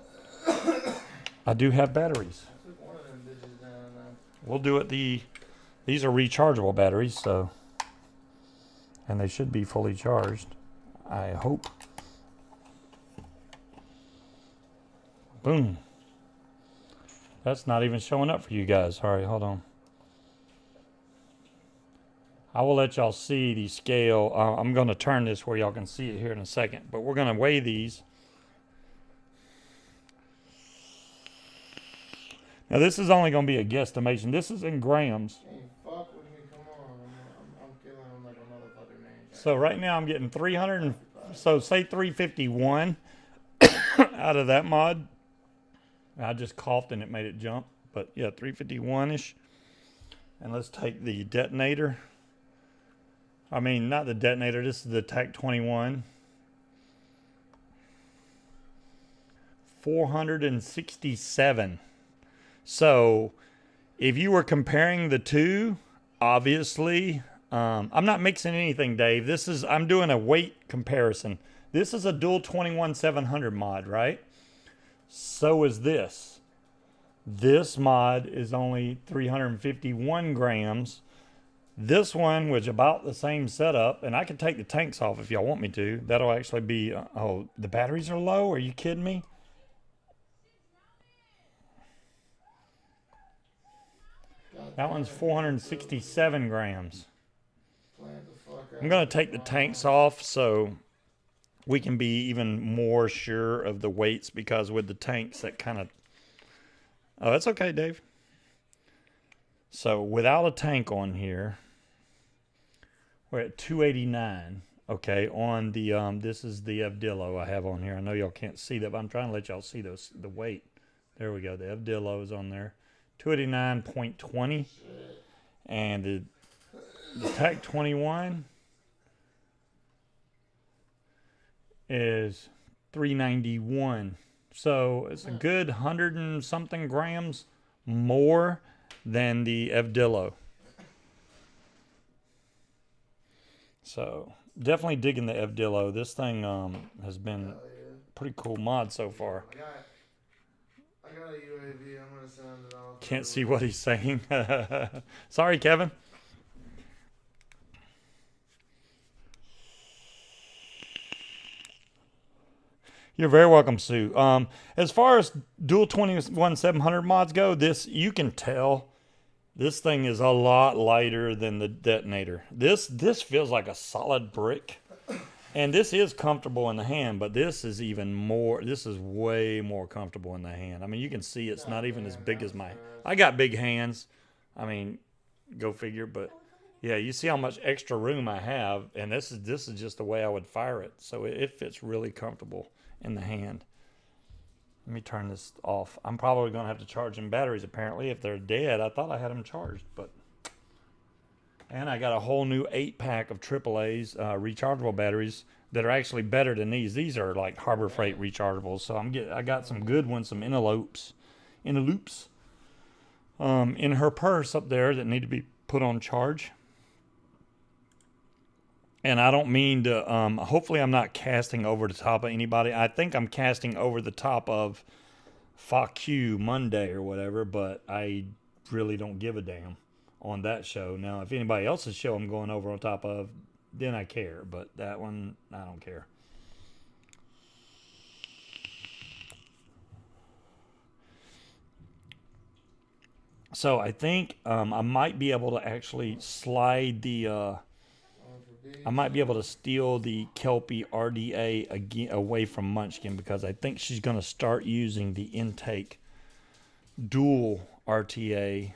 [SPEAKER 1] I do have batteries.
[SPEAKER 2] I took one of them bitches down now.
[SPEAKER 1] We'll do it. These are rechargeable batteries, so, and they should be fully charged, I hope. Boom. That's not even showing up for you guys. All right, hold on. I will let y'all see the scale. I'm going to turn this where y'all can see it here in a second, but we're going to weigh these. Now this is only going to be a guesstimation. This is in grams.
[SPEAKER 2] Hey, fuck with me, come on. I'm killing him like a motherfucking man.
[SPEAKER 1] So right now I'm getting 300. So say 351 out of that mod. I just coughed and it made it jump. But yeah, 351-ish. And let's take the detonator. I mean, not the detonator. This is the TAC 21. 467. So if you were comparing the two, obviously, I'm not mixing anything, Dave. I'm doing a weight comparison. This is a dual 21700 mod, right? So is this. This mod is only 351 grams. This one was about the same setup, and I can take the tanks off if y'all want me to. That'll actually be, oh, the batteries are low? Are you kidding me? That one's 467 grams. I'm going to take the tanks off so we can be even more sure of the weights, because with the tanks that kind of... Oh, that's okay, Dave. So without a tank on here, we're at 289. Okay, on the this is the Evdillo I have on here. I know y'all can't see that, but I'm trying to let y'all see the weight. There we go. The Evdillo is on there. 289.20. And the TAC 21 is 391. So it's a good 100 and something grams more than the Evdillo. So definitely digging the Evdillo. This thing has been pretty cool mod so far.
[SPEAKER 2] I got a UAV. I'm gonna send it off.
[SPEAKER 1] Can't see what he's saying. Sorry, Kevin. You're very welcome, Sue. As far as dual 21700 mods go, you can tell this thing is a lot lighter than the detonator. This feels like a solid brick. And this is comfortable in the hand, but this is even more, this is way more comfortable in the hand. I mean, you can see it's not even as big as my, I got big hands. I mean, go figure, but yeah, you see how much extra room I have, and this is just the way I would fire it. So it fits really comfortable in the hand. Let me turn this off. I'm probably going to have to charge them batteries, apparently. If they're dead, I thought I had them charged, but... And I got a whole new 8-pack of AAA's rechargeable batteries that are actually better than these. These are like Harbor Freight rechargeables. So I got some good ones, some interloops in her purse up there that need to be put on charge. And I don't mean to, hopefully I'm not casting over the top of anybody. I think I'm casting over the top of Fuck You Monday or whatever, but I really don't give a damn on that show. Now, if anybody else's show I'm going over on top of, then I care. But that one, I don't care. So I think I might be able to actually slide the... I might be able to steal the Kelpie RDA again away from Munchkin, because I think she's going to start using the intake dual RTA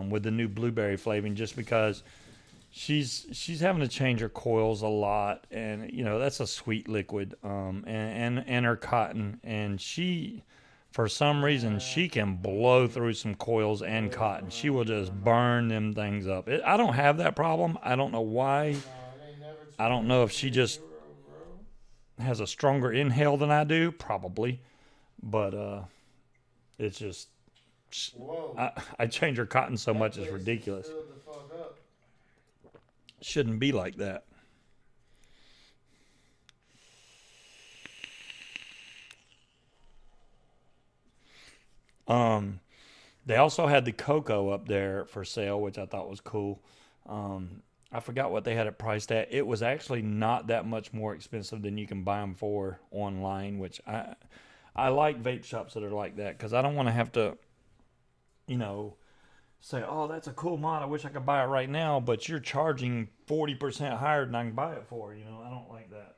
[SPEAKER 1] with the new blueberry flavoring, just because she's having to change her coils a lot, and you know that's a sweet liquid, and her cotton, and she, for some reason, she can blow through some coils and cotton. She will just burn them things up. I don't have that problem. I don't know why. I don't know if she just has a stronger inhale than I do, probably, but it's just I change her cotton so much it's ridiculous. Shouldn't be like that. They also had the cocoa up there for sale, which I thought was cool. I forgot what they had it priced at. It was actually not that much more expensive than you can buy them for online, which I like vape shops that are like that, because I don't want to have to, you know, say, oh, that's a cool mod, I wish I could buy it right now, but you're charging 40% higher than I can buy it for. You know, I don't like that.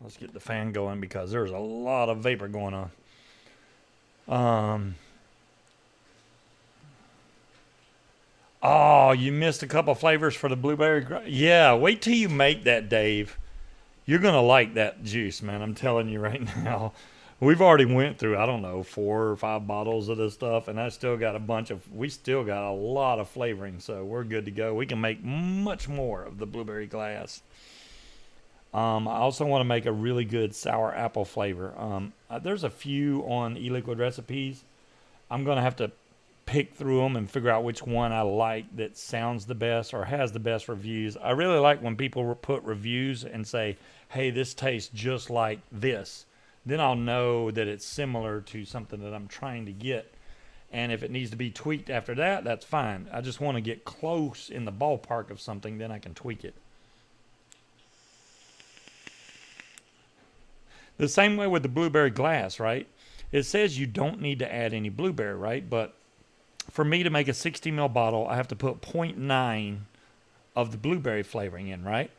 [SPEAKER 1] Let's get the fan going, because there's a lot of vapor going on. Um, oh, you missed a couple flavors for the blueberry. Yeah, wait till you make that, Dave. You're gonna like that juice, man. I'm telling you right now. We've already went through, I don't know, 4 or 5 bottles of this stuff, and I still got a bunch of. We still got a lot of flavoring, so we're good to go. We can make much more of the blueberry glass. I also want to make a really good sour apple flavor. There's a few on e-liquid recipes. I'm gonna have to pick through them and figure out which one I like that sounds the best or has the best reviews. I really like when people put reviews and say, "Hey, this tastes just like this." Then I'll know that it's similar to something that I'm trying to get. And if it needs to be tweaked after that, that's fine. I just want to get close in the ballpark of something, then I can tweak it. The same way with the blueberry glass, right? It says you don't need to add any blueberry, right? But for me to make a 60 ml bottle, I have to put 0.9 of the blueberry flavoring in, right?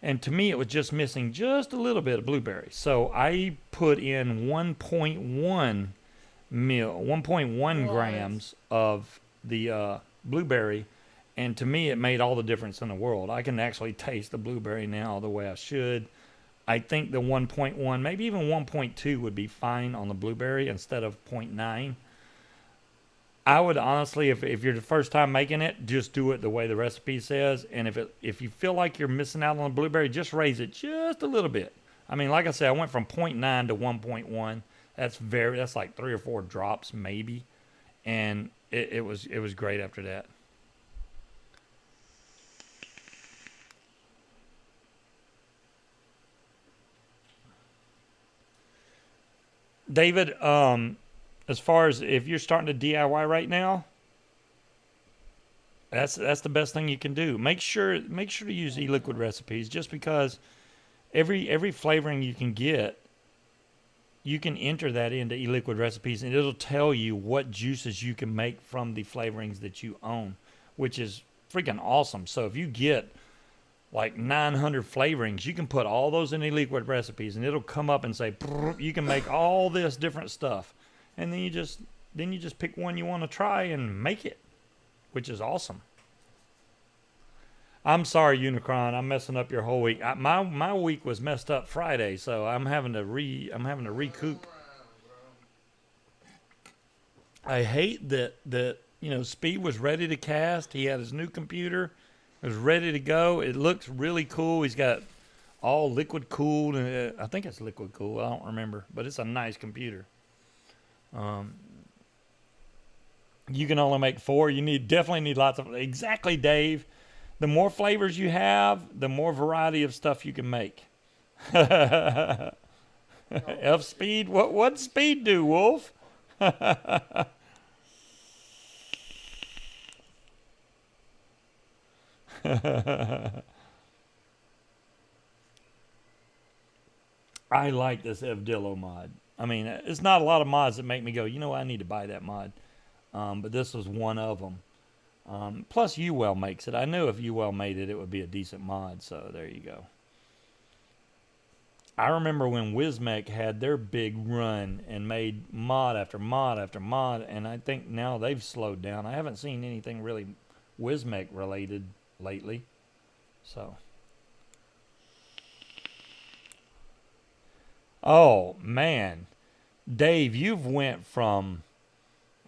[SPEAKER 1] And to me, it was just missing just a little bit of blueberry. So I put in 1.1 grams of the blueberry. And to me, it made all the difference in the world. I can actually taste the blueberry now the way I should. I think the 1.1, maybe even 1.2 would be fine on the blueberry instead of 0.9. I would honestly, if you're the first time making it, just do it the way the recipe says. And if you feel like you're missing out on the blueberry, just raise it just a little bit. I mean, like I said, I went from 0.9 to 1.1. That's like 3 or 4 drops maybe, and it was great after that. David, as far as if you're starting to DIY right now, that's the best thing you can do. Make sure to use e-liquid recipes, just because every flavoring you can get, you can enter that into e-liquid recipes, and it'll tell you what juices you can make from the flavorings that you own, which is freaking awesome. So if you get like 900 flavorings, you can put all those in e-liquid recipes, and it'll come up and say you can make all this different stuff, and then you just pick one you want to try and make it, which is awesome. I'm sorry, Unicron. I'm messing up your whole week. My week was messed up Friday, so I'm having to recoup. I hate that Speed was ready to cast. He had his new computer. It was ready to go. It looks really cool. He's got all liquid cooled, and I think it's liquid cooled. I don't remember, but it's a nice computer. Um, you can only make 4. Definitely need lots of, exactly, Dave. The more flavors you have, the more variety of stuff you can make. F speed. What speed do, Wolf? I like this Evdillo mod. I mean, it's not a lot of mods that make me go, I need to buy that mod. But this was one of them. Plus, UWell makes it. I knew if UWell made it, it would be a decent mod. So there you go. I remember when Wismec had their big run and made mod after mod after mod, and I think now they've slowed down. I haven't seen anything really Wismec related lately. So, oh man, Dave, you've went from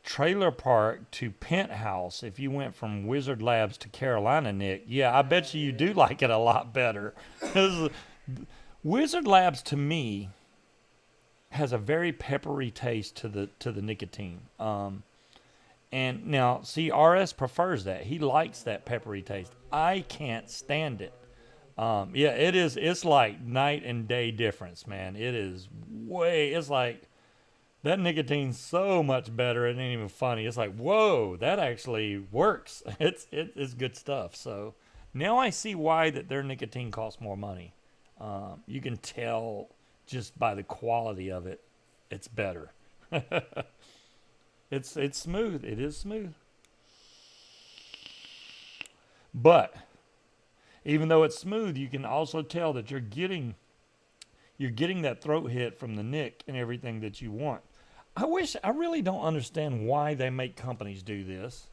[SPEAKER 1] trailer park to penthouse. If you went from Wizard Labs to Carolina, Nick, yeah, I bet you do like it a lot better. Wizard Labs to me has a very peppery taste to the nicotine. And now, see, RS prefers that. He likes that peppery taste. I can't stand it. Yeah, it is. It's like night and day difference, man. It is it's like that nicotine's so much better. It ain't even funny. It's like, whoa, that actually works. It's good stuff. So now I see why that their nicotine costs more money. You can tell just by the quality of it, it's better. It's smooth. It is smooth. But even though it's smooth, you can also tell that you're getting that throat hit from the nick and everything that you want. I really don't understand why they make companies do this.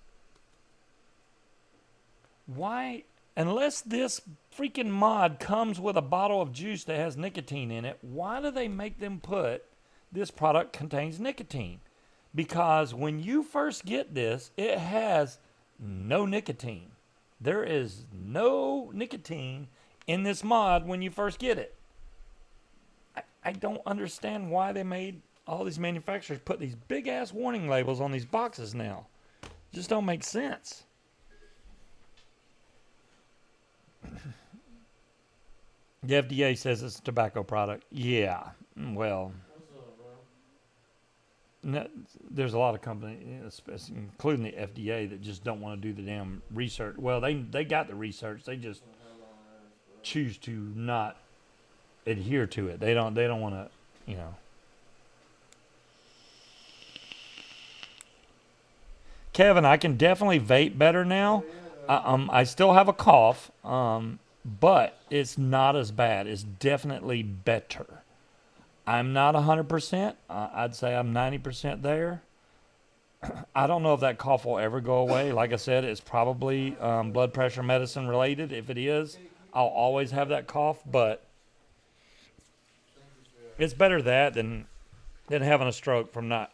[SPEAKER 1] Why, unless this freaking mod comes with a bottle of juice that has nicotine in it, why do they make them put this product contains nicotine? Because when you first get this, it has no nicotine. There is no nicotine in this mod when you first get it. I don't understand why they made all these manufacturers put these big ass warning labels on these boxes now. Just don't make sense. The FDA says it's a tobacco product. Yeah, well, no, there's a lot of companies, including the FDA, that just don't want to do the damn research. Well, they got the research. They just choose to not adhere to it. They don't want to, you know. Kevin, I can definitely vape better now. I still have a cough, but it's not as bad. It's definitely better. I'm not 100%. I'd say I'm 90% there. I don't know if that cough will ever go away. Like I said, it's probably blood pressure medicine related. If it is, I'll always have that cough, but it's better that than having a stroke from not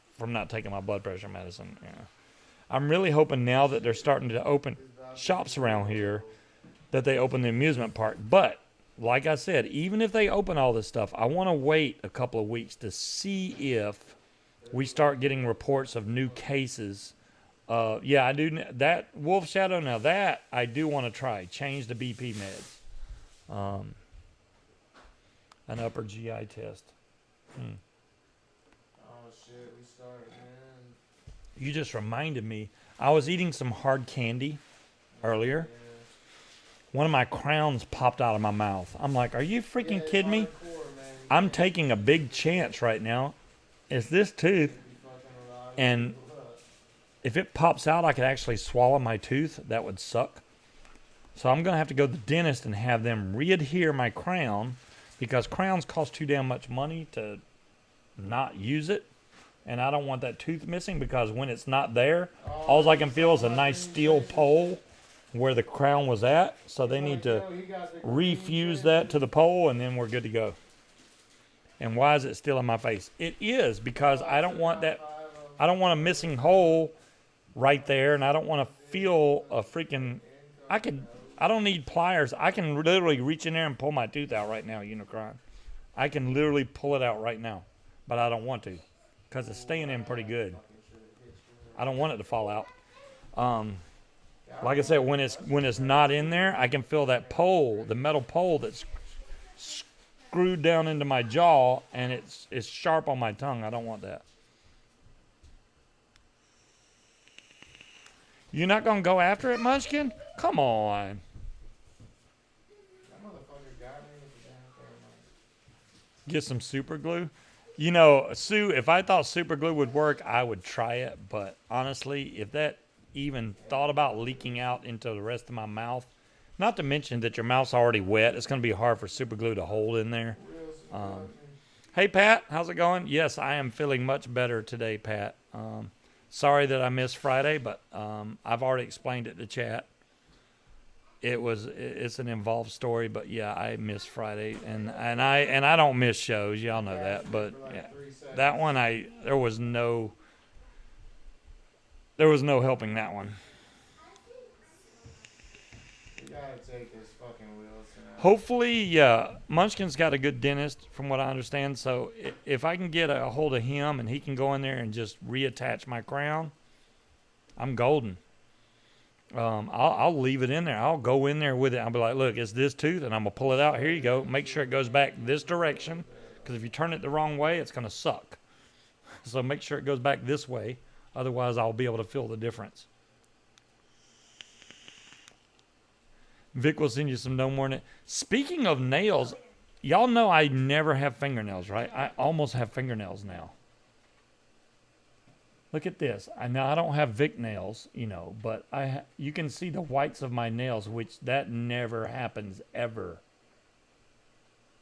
[SPEAKER 1] taking my blood pressure medicine. Yeah. I'm really hoping now that they're starting to open shops around here that they open the amusement park. But like I said, even if they open all this stuff, I want to wait a couple of weeks to see if we start getting reports of new cases. Yeah, I do that Wolf Shadow. Now that I do want to try change the BP meds. An upper GI test.
[SPEAKER 2] Oh shit, we started, man.
[SPEAKER 1] You just reminded me. I was eating some hard candy earlier.
[SPEAKER 2] Yeah.
[SPEAKER 1] One of my crowns popped out of my mouth. I'm like, are you freaking
[SPEAKER 2] Yeah,
[SPEAKER 1] kidding me?
[SPEAKER 2] hardcore, man.
[SPEAKER 1] I'm taking a big chance right now. It's this tooth,
[SPEAKER 2] Be fucking alive.
[SPEAKER 1] and if it pops out, I could actually swallow my tooth. That would suck. So I'm going to have to go to the dentist and have them re-adhere my crown, because crowns cost too damn much money to not use it. And I don't want that tooth missing, because when it's not there, all I can feel is a nice steel pole where the crown was at. So they need to refuse that to the pole, and then we're good to go. And why is it still in my face? It is, because I don't want that. I don't want a missing hole right there, and I don't want to feel a freaking. I don't need pliers. I can literally reach in there and pull my tooth out right now, Unicron. I can literally pull it out right now, but I don't want to, because it's staying in pretty good. I don't want it to fall out. Like I said, when it's not in there, I can feel that pole, the metal pole that's screwed down into my jaw, and it's sharp on my tongue. I don't want that. You're not gonna go after it, Munchkin? Come on.
[SPEAKER 2] That motherfucker got me with the damn thing.
[SPEAKER 1] Get some super glue. You know, Sue, if I thought super glue would work, I would try it. But honestly, if that even thought about leaking out into the rest of my mouth, not to mention that your mouth's already wet, it's going to be hard for super glue to hold in there. Hey, Pat, how's it going? Yes, I am feeling much better today, Pat. Sorry that I missed Friday, but I've already explained it to chat. It's an involved story, but yeah, I missed Friday, and I don't miss shows, y'all know that. But yeah, that one there was no helping that one.
[SPEAKER 2] You gotta take this fucking Wilson out.
[SPEAKER 1] Hopefully, Munchkin's got a good dentist, from what I understand. So if I can get a hold of him and he can go in there and just reattach my crown, I'm golden. I'll leave it in there. I'll go in there with it. I'll be like, look, it's this tooth, and I'm going to pull it out. Here you go. Make sure it goes back this direction, because if you turn it the wrong way, it's going to suck. So make sure it goes back this way. Otherwise, I'll be able to feel the difference. Vic will send you some no more. Speaking of nails, y'all know I never have fingernails, right? I almost have fingernails now. Look at this. I don't have Vic nails, but you can see the whites of my nails, which that never happens ever.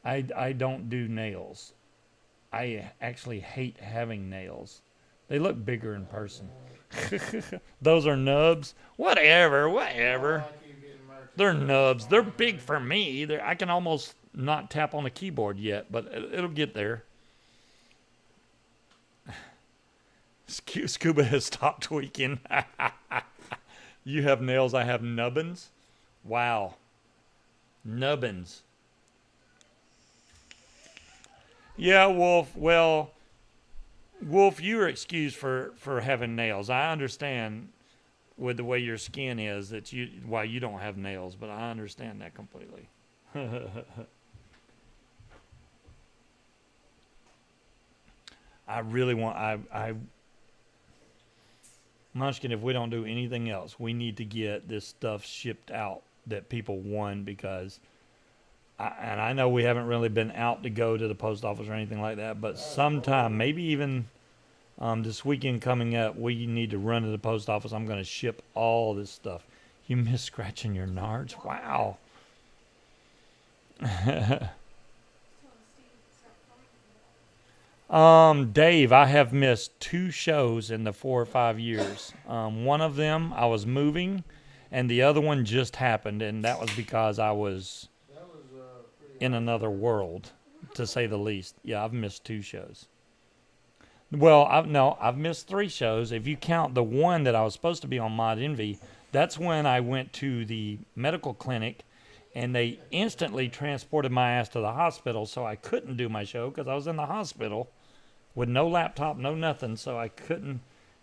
[SPEAKER 1] I don't do nails. I actually hate having nails. They look bigger in person. Those are nubs. Whatever.
[SPEAKER 2] Oh, I keep getting murky.
[SPEAKER 1] They're nubs. They're big for me. I can almost not tap on the keyboard yet, but it'll get there. Scuba has stopped tweaking. You have nails, I have nubbins. Wow. Nubbins. Yeah, Wolf. Well, Wolf, you are excused for having nails. I understand with the way your skin is why you don't have nails, but I understand that completely. I really want Munchkin, if we don't do anything else, we need to get this stuff shipped out that people won, because I know we haven't really been out to go to the post office or anything like that, but sometime, maybe even this weekend coming up, we need to run to the post office. I'm going to ship all this stuff. You miss scratching your nards? Wow. Dave, I have missed 2 shows in the 4 or 5 years. One of them I was moving, and the other one just happened, and that was because I was in another world, to say the least. Yeah, I've missed 2 shows. Well, I've missed 3 shows. If you count the one that I was supposed to be on Mod Envy, that's when I went to the medical clinic, and they instantly transported my ass to the hospital, so I couldn't do my show because I was in the hospital with no laptop, no nothing, so I couldn't.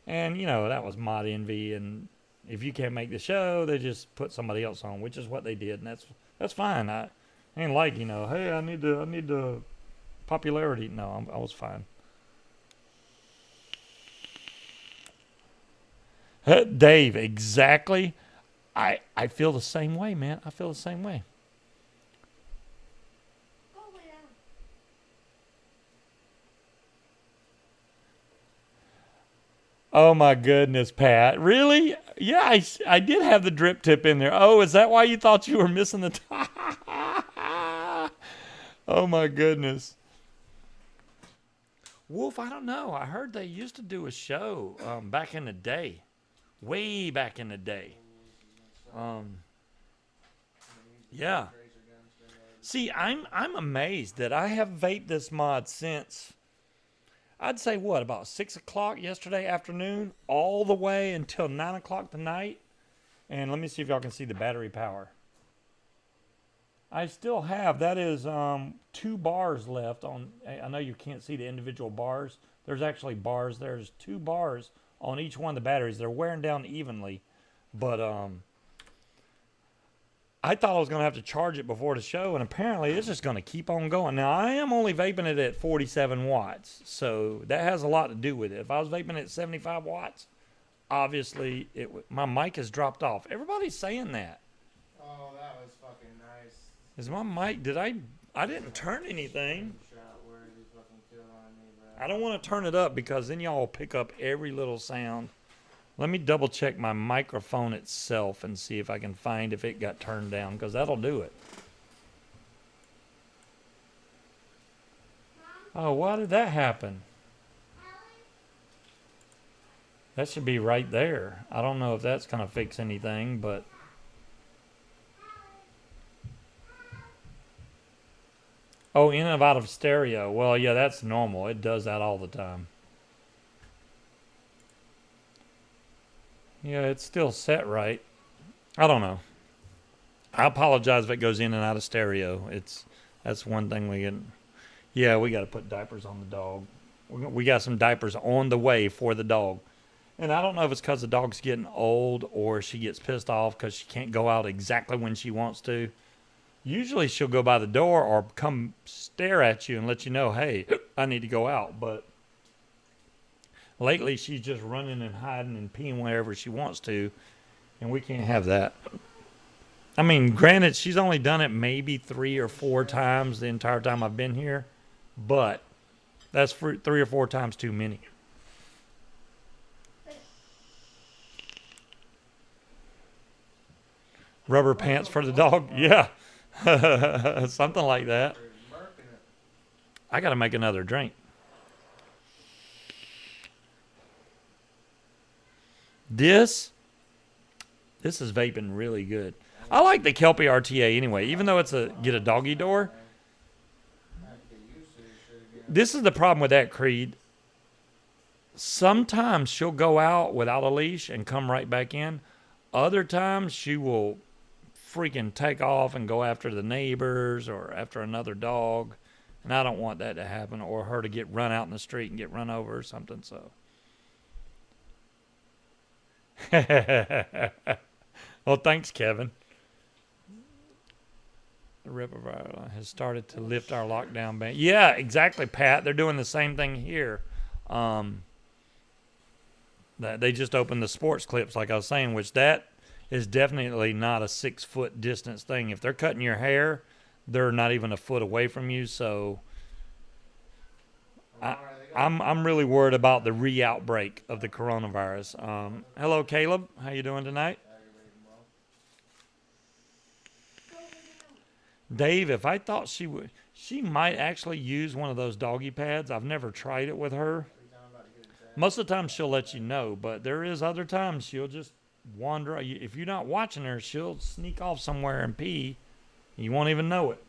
[SPEAKER 1] And, that was Mod Envy, and if you can't make the show, they just put somebody else on, which is what they did, and that's fine. I ain't like, hey, I need the popularity. No, I was fine. Dave, exactly. I feel the same way, man. I feel the same way. Oh my goodness, Pat. Really? Yeah, I did have the drip tip in there. Oh, is that why you thought you were missing the Oh my goodness. Wolf, I don't know. I heard they used to do a show back in the day. Way back in the day. Yeah. See, I'm amazed that I have vaped this mod since, I'd say, about 6 o'clock yesterday afternoon, all the way until 9 o'clock tonight. And let me see if y'all can see the battery power. I still have, that is 2 bars left on, I know you can't see the individual bars. There's actually bars. There's 2 bars on each one of the batteries. They're wearing down evenly. But I thought I was going to have to charge it before the show, and apparently it's just going to keep on going. Now, I am only vaping it at 47 watts, so that has a lot to do with it. If I was vaping at 75 watts, obviously my mic has dropped off. Everybody's saying that.
[SPEAKER 2] Oh, that was fucking nice.
[SPEAKER 1] Is my mic, I didn't turn anything. I don't want to turn it up because then y'all will pick up every little sound. Let me double check my microphone itself and see if I can find if it got turned down, because that'll do it. Oh, why did that happen? That should be right there. I don't know if that's going to fix anything, but... Oh, in and out of stereo. Well, yeah, that's normal. It does that all the time. Yeah, it's still set right. I don't know. I apologize if it goes in and out of stereo. That's one thing we get. Yeah, we got to put diapers on the dog. We got some diapers on the way for the dog. And I don't know if it's because the dog's getting old or she gets pissed off because she can't go out exactly when she wants to. Usually she'll go by the door or come stare at you and let you know, hey, I need to go out. But lately she's just running and hiding and peeing wherever she wants to, and we can't have that. I mean, granted, she's only done it maybe 3 or 4 times the entire time I've been here, but that's 3 or 4 times too many. Rubber pants for the dog? Yeah. Something like that. I got to make another drink. This is vaping really good. I like the Kelpie RTA anyway, even though it's get a doggy door. This is the problem with that, Creed. Sometimes she'll go out without a leash and come right back in. Other times she will freaking take off and go after the neighbors or after another dog. And I don't want that to happen, or her to get run out in the street and get run over or something. So, well, thanks, Kevin. The River has started to lift our lockdown ban. Yeah, exactly, Pat. They're doing the same thing here. They just opened the sports clips, like I was saying, which that is definitely not a 6 foot distance thing. If they're cutting your hair, they're not even a foot away from you. So I'm really worried about the re-outbreak of the coronavirus. Hello, Caleb. How you doing tonight? Dave, if I thought she might actually use one of those doggy pads. I've never tried it with her. Most of the time she'll let you know, but there is other times she'll just wander. If you're not watching her, she'll sneak off somewhere and pee. You won't even know it.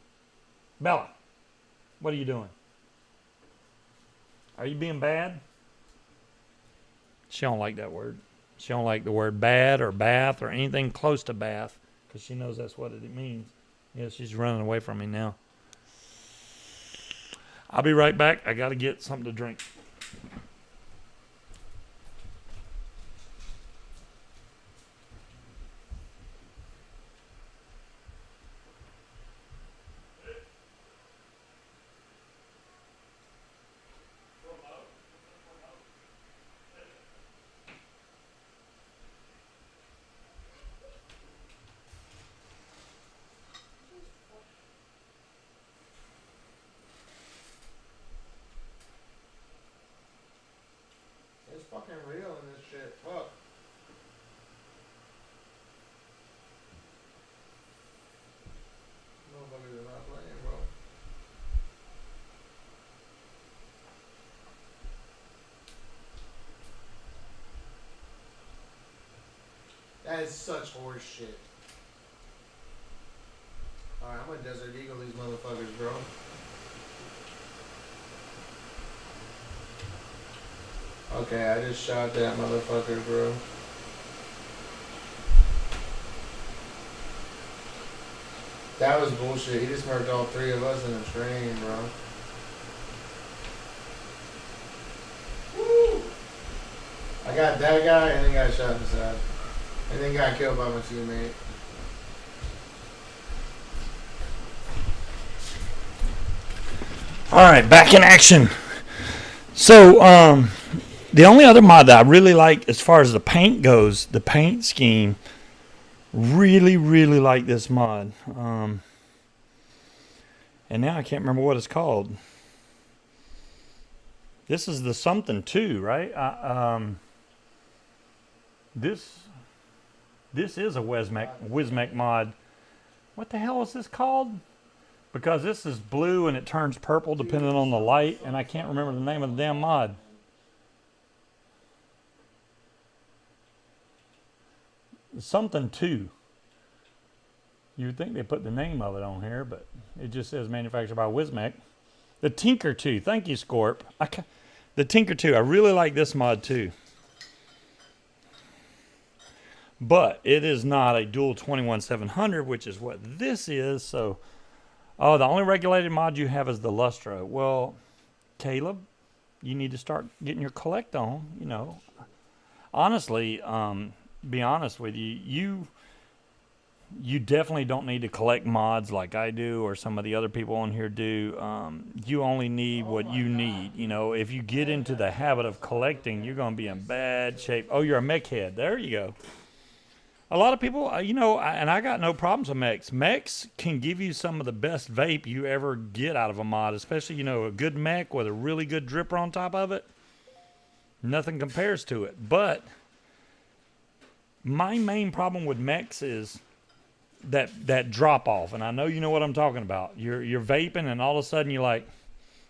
[SPEAKER 1] Bella, what are you doing? Are you being bad? She don't like that word. She don't like the word bad or bath or anything close to bath because she knows that's what it means. Yeah, she's running away from me now. I'll be right back. I got to get something to drink.
[SPEAKER 2] It's fucking real in this shit. Fuck. Motherfuckers are not playing, bro. That is such horse shit. Alright, I'm gonna Desert Eagle these motherfuckers, bro. Okay, I just shot that motherfucker, bro. That was bullshit. He just marked all 3 of us in a train, bro. Woo! I got that guy and then got shot in the side. And then got killed by my teammate.
[SPEAKER 1] All right, back in action. So, the only other mod that I really like as far as the paint goes, the paint scheme, really, really like this mod. And now I can't remember what it's called. This is the something 2, right? This is a Wismec mod. What the hell is this called? Because this is blue and it turns purple depending on the light, and I can't remember the name of the damn mod. Something 2. You would think they put the name of it on here, but it just says manufactured by Wismec. The Tinker 2. Thank you, Scorp. The Tinker 2. I really like this mod too. But it is not a dual 21700, which is what this is. So, oh, the only regulated mod you have is the Lustra. Well, Caleb, you need to start getting your collect on. You know, honestly, be honest with you, you definitely don't need to collect mods like I do or some of the other people on here do. You only need what you need. You know, if you get into the habit of collecting, you're going to be in bad shape. Oh, you're a mech head. There you go. A lot of people, you know, and I got no problems with mechs. Mechs can give you some of the best vape you ever get out of a mod, especially, you know, a good mech with a really good dripper on top of it. Nothing compares to it. But my main problem with mechs is that drop off, and I know you know what I'm talking about. You're vaping, and all of a sudden you're like,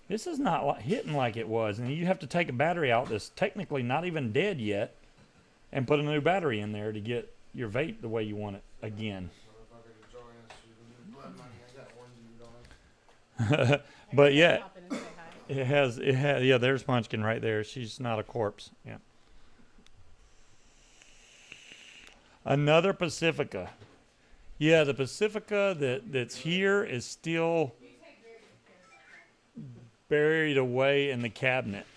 [SPEAKER 1] this is not hitting like it was, and you have to take a battery out that's technically not even dead yet, and put a new battery in there to get your vape the way you want it again. But yeah, it has, yeah, there's Munchkin right there. She's not a corpse. Yeah. Another Pacifica. Yeah, the Pacifica that's here is still buried away in the cabinet.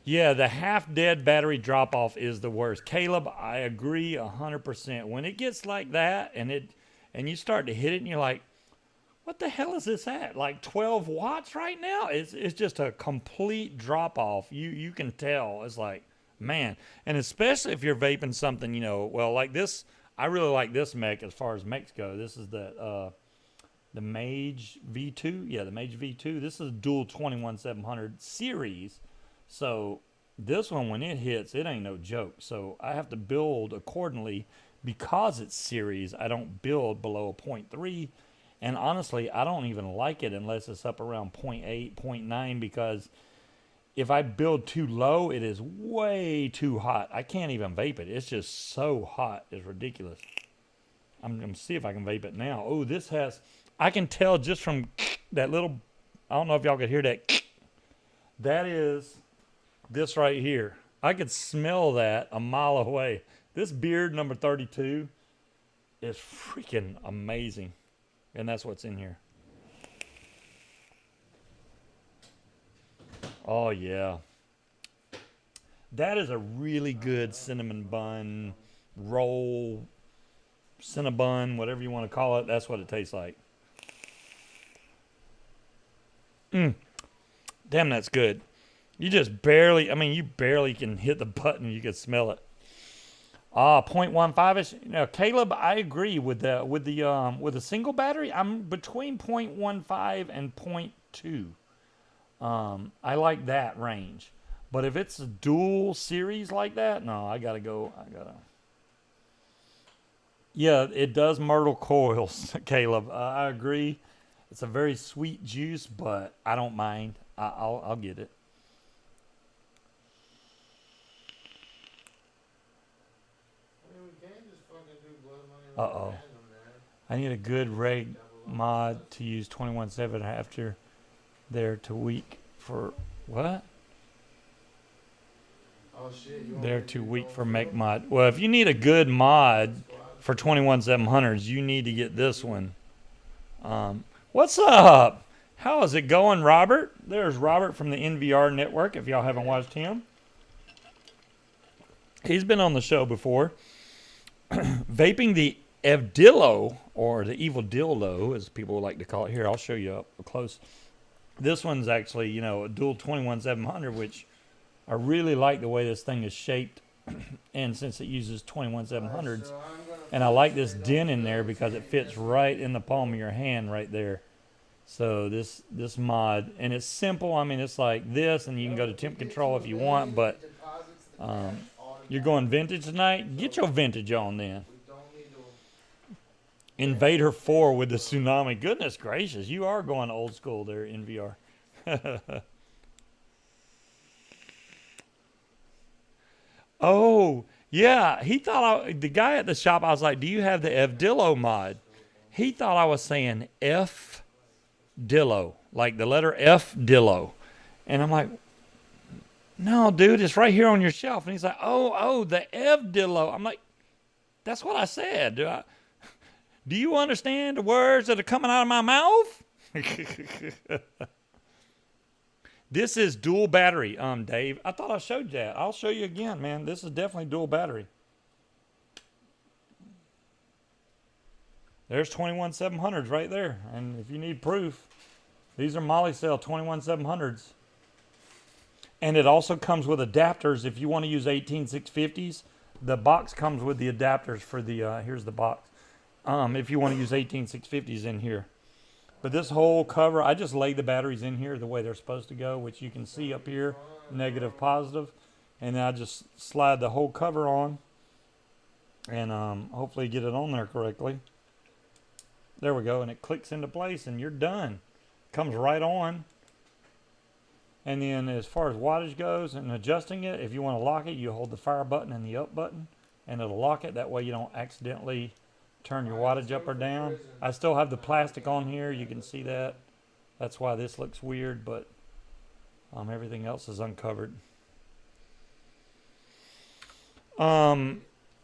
[SPEAKER 1] Yeah, the half-dead battery drop-off is the worst. Caleb, I agree 100%. When it gets like that and you start to hit it and you're like, what the hell is this at? Like 12 watts right now? It's just a complete drop-off. You can tell. It's like, man. And especially if you're vaping something, you know, well, like this, I really like this mech as far as mechs go. This is the Mage V2. Yeah, the Mage V2. This is a dual 21700 series. So this one, when it hits, it ain't no joke. So I have to build accordingly because it's series. I don't build below a 0.3. And honestly, I don't even like it unless it's up around 0.8, 0.9, because if I build too low, it is way too hot. I can't even vape it. It's just so hot. It's ridiculous. I'm going to see if I can vape it now. Oh, this has, I can tell just from that little, I don't know if y'all could hear that. That is this right here. I could smell that a mile away. This beard number 32 is freaking amazing. And that's what's in here. Oh, yeah. That is a really good cinnamon bun, roll, cinnabon, whatever you want to call it. That's what it tastes like. Damn, that's good. You just barely, I mean, you barely can hit the button. You can smell it. 0.15ish. Now, Caleb, I agree with the single battery. I'm between 0.15 and 0.2. I like that range. But if it's a dual series like that, no, I gotta go. Yeah, it does myrtle coils, Caleb. I agree. It's a very sweet juice, but I don't mind. I'll get it. Uh-oh. I need a good reg mod to use 21.7 after they're too weak for what?
[SPEAKER 2] Oh, shit,
[SPEAKER 1] they're too weak for mech mod. Well, if you need a good mod for 21700s, you need to get this one. What's up? How is it going, Robert? There's Robert from the NVR network, if y'all haven't watched him. He's been on the show before. Vaping the Evdillo, or the Evil Dildo, as people like to call it. Here, I'll show you up close. This one's actually, you know, a dual 21700, which I really like the way this thing is shaped. And since it uses 21700s, and I like this dent in there because it fits right in the palm of your hand right there. So this mod, and it's simple. I mean, it's like this, and you can go to temp control if you want, but you're going vintage tonight? Get your vintage on then. Invader 4 with the tsunami. Goodness gracious, you are going old school there, NVR. Oh, yeah. He thought the guy at the shop, I was like, do you have the Evdillo mod? He thought I was saying F Dillo, like the letter F Dillo. And I'm like, no, dude, it's right here on your shelf. And he's like, oh, the Evdillo. I'm like, that's what I said. Do you understand the words that are coming out of my mouth? This is dual battery, Dave. I thought I showed you that. I'll show you again, man. This is definitely dual battery. There's 21700s right there. And if you need proof, these are Molicel 21700s. And it also comes with adapters. If you want to use 18650s, the box comes with the adapters for the, here's the box. If you want to use 18650s in here. But this whole cover, I just laid the batteries in here the way they're supposed to go, which you can see up here, negative, positive. And then I just slide the whole cover on and hopefully get it on there correctly. There we go, and it clicks into place and you're done. Comes right on. And then as far as wattage goes and adjusting it, if you want to lock it, you hold the fire button and the up button, and it'll lock it. That way you don't accidentally turn your wattage up or down. I still have the plastic on here. You can see that. That's why this looks weird, but everything else is uncovered. I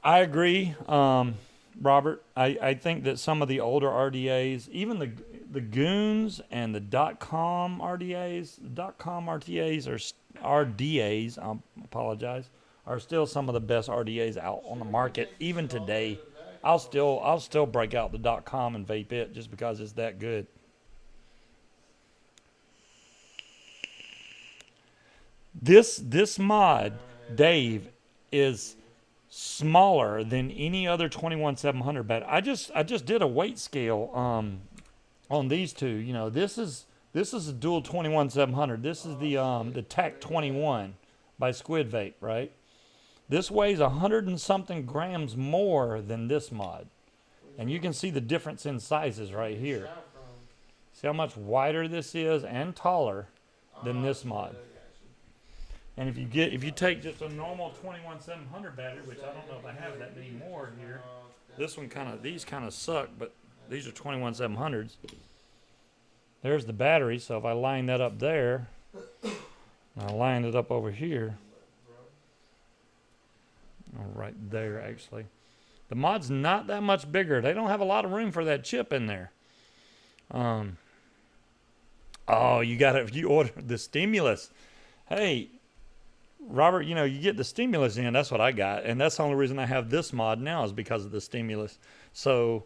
[SPEAKER 1] agree, Robert. I think that some of the older RDAs, even the Goons and the .com RDAs, .com RTAs or RDAs, I apologize, are still some of the best RDAs out on the market even today. I'll still break out the .com and vape it just because it's that good. This mod, Dave, is smaller than any other 21700 battery. I just did a weight scale on these two. You know, this is a dual 21700. This is the TAC 21 by Squid Vape, right? This weighs 100 and something grams more than this mod. And you can see the difference in sizes right here. See how much wider this is and taller than this mod. And if you take just a normal 21700 battery, which I don't know if I have that many more here. This one these kind of suck, but these are 21700s. There's the battery, so if I line that up there, and I line it up over here, right there actually. The mod's not that much bigger. They don't have a lot of room for that chip in there. Oh, if you order the stimulus. Hey, Robert, you know, you get the stimulus in, that's what I got. And that's the only reason I have this mod now is because of the stimulus. So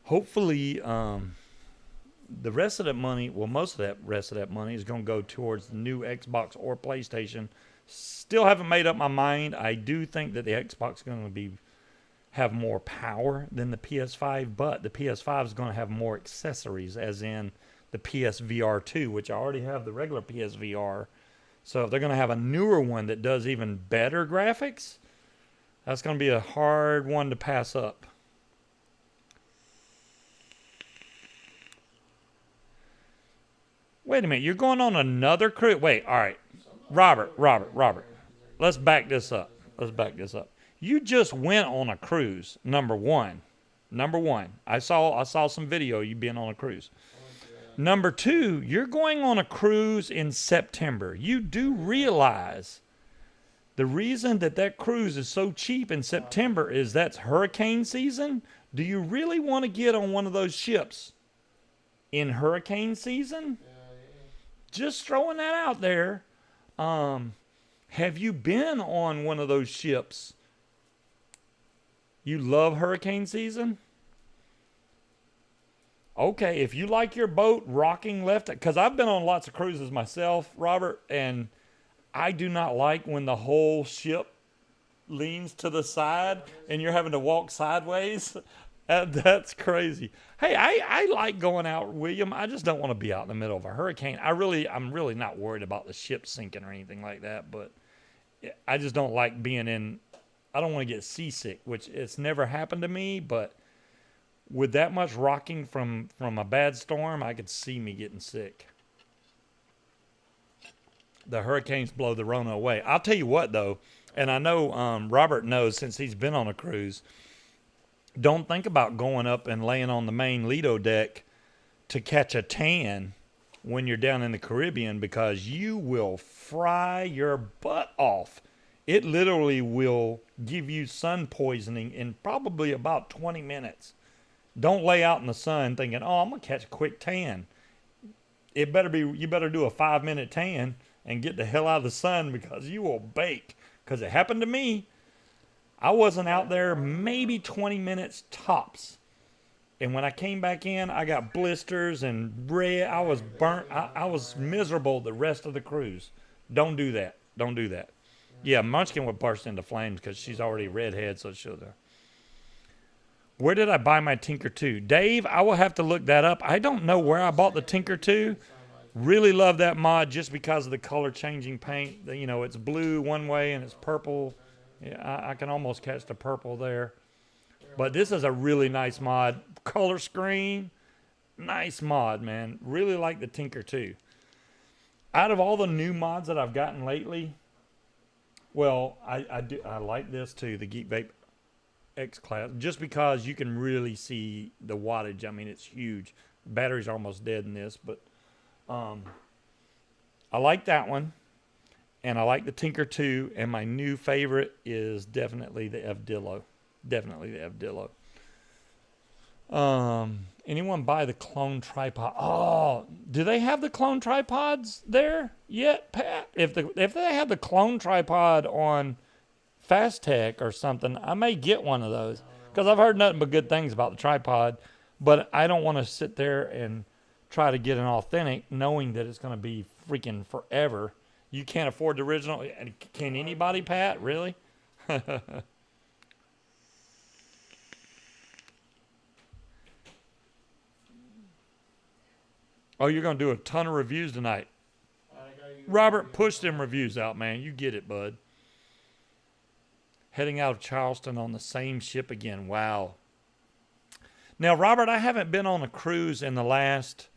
[SPEAKER 1] hopefully the rest of that money, well, most of that rest of that money is going to go towards the new Xbox or PlayStation. Still haven't made up my mind. I do think that the Xbox is going to have more power than the PS5, but the PS5 is going to have more accessories, as in the PSVR 2, which I already have the regular PSVR. So if they're going to have a newer one that does even better graphics, that's going to be a hard one to pass up. Wait a minute, you're going on another cruise? Wait, all right. Robert. Let's back this up. You just went on a cruise, number one. I saw some video you being on a cruise. Number two, you're going on a cruise in September. You do realize the reason that cruise is so cheap in September is that's hurricane season. Do you really want to get on one of those ships in hurricane season? Just throwing that out there. Have you been on one of those ships? You love hurricane season? Okay, if you like your boat rocking left, because I've been on lots of cruises myself, Robert, and I do not like when the whole ship leans to the side and you're having to walk sideways. That's crazy. Hey, I like going out, William. I just don't want to be out in the middle of a hurricane. I'm really not worried about the ship sinking or anything like that, but I just don't like being in, I don't want to get seasick, which it's never happened to me, but with that much rocking from a bad storm, I could see me getting sick. The hurricanes blow the Rona away. I'll tell you what, though, and I know Robert knows since he's been on a cruise, don't think about going up and laying on the main Lido deck to catch a tan when you're down in the Caribbean, because you will fry your butt off. It literally will give you sun poisoning in probably about 20 minutes. Don't lay out in the sun thinking, oh, I'm going to catch a quick tan. You better do a 5-minute tan and get the hell out of the sun, because you will bake. Because it happened to me. I wasn't out there maybe 20 minutes tops. And when I came back in, I got blisters and red. I was burnt. I was miserable the rest of the cruise. Don't do that. Yeah, Munchkin would burst into flames because she's already redhead, so she'll do. Where did I buy my Tinker 2? Dave, I will have to look that up. I don't know where I bought the Tinker 2. Really love that mod just because of the color changing paint. You know, it's blue one way and it's purple. Yeah, I can almost catch the purple there. But this is a really nice mod. Color screen. Nice mod, man. Really like the Tinker 2. Out of all the new mods that I've gotten lately, well, I like this too, the Geek Vape X class, just because you can really see the wattage. I mean, it's huge. Battery's almost dead in this, but I like that one, and I like the Tinker 2, and my new favorite is definitely the Evdillo. Definitely the Evdillo. Anyone buy the clone tripod? Oh, do they have the clone tripods there yet, Pat? If they have the clone tripod on Fast Tech or something, I may get one of those, because I've heard nothing but good things about the tripod, but I don't want to sit there and try to get an authentic knowing that it's going to be freaking forever. You can't afford the original. Can anybody, Pat? Really? Oh, you're going to do a ton of reviews tonight. Robert, push them reviews out, man. You get it, bud. Heading out of Charleston on the same ship again. Wow. Now, Robert, I haven't been on a cruise in the last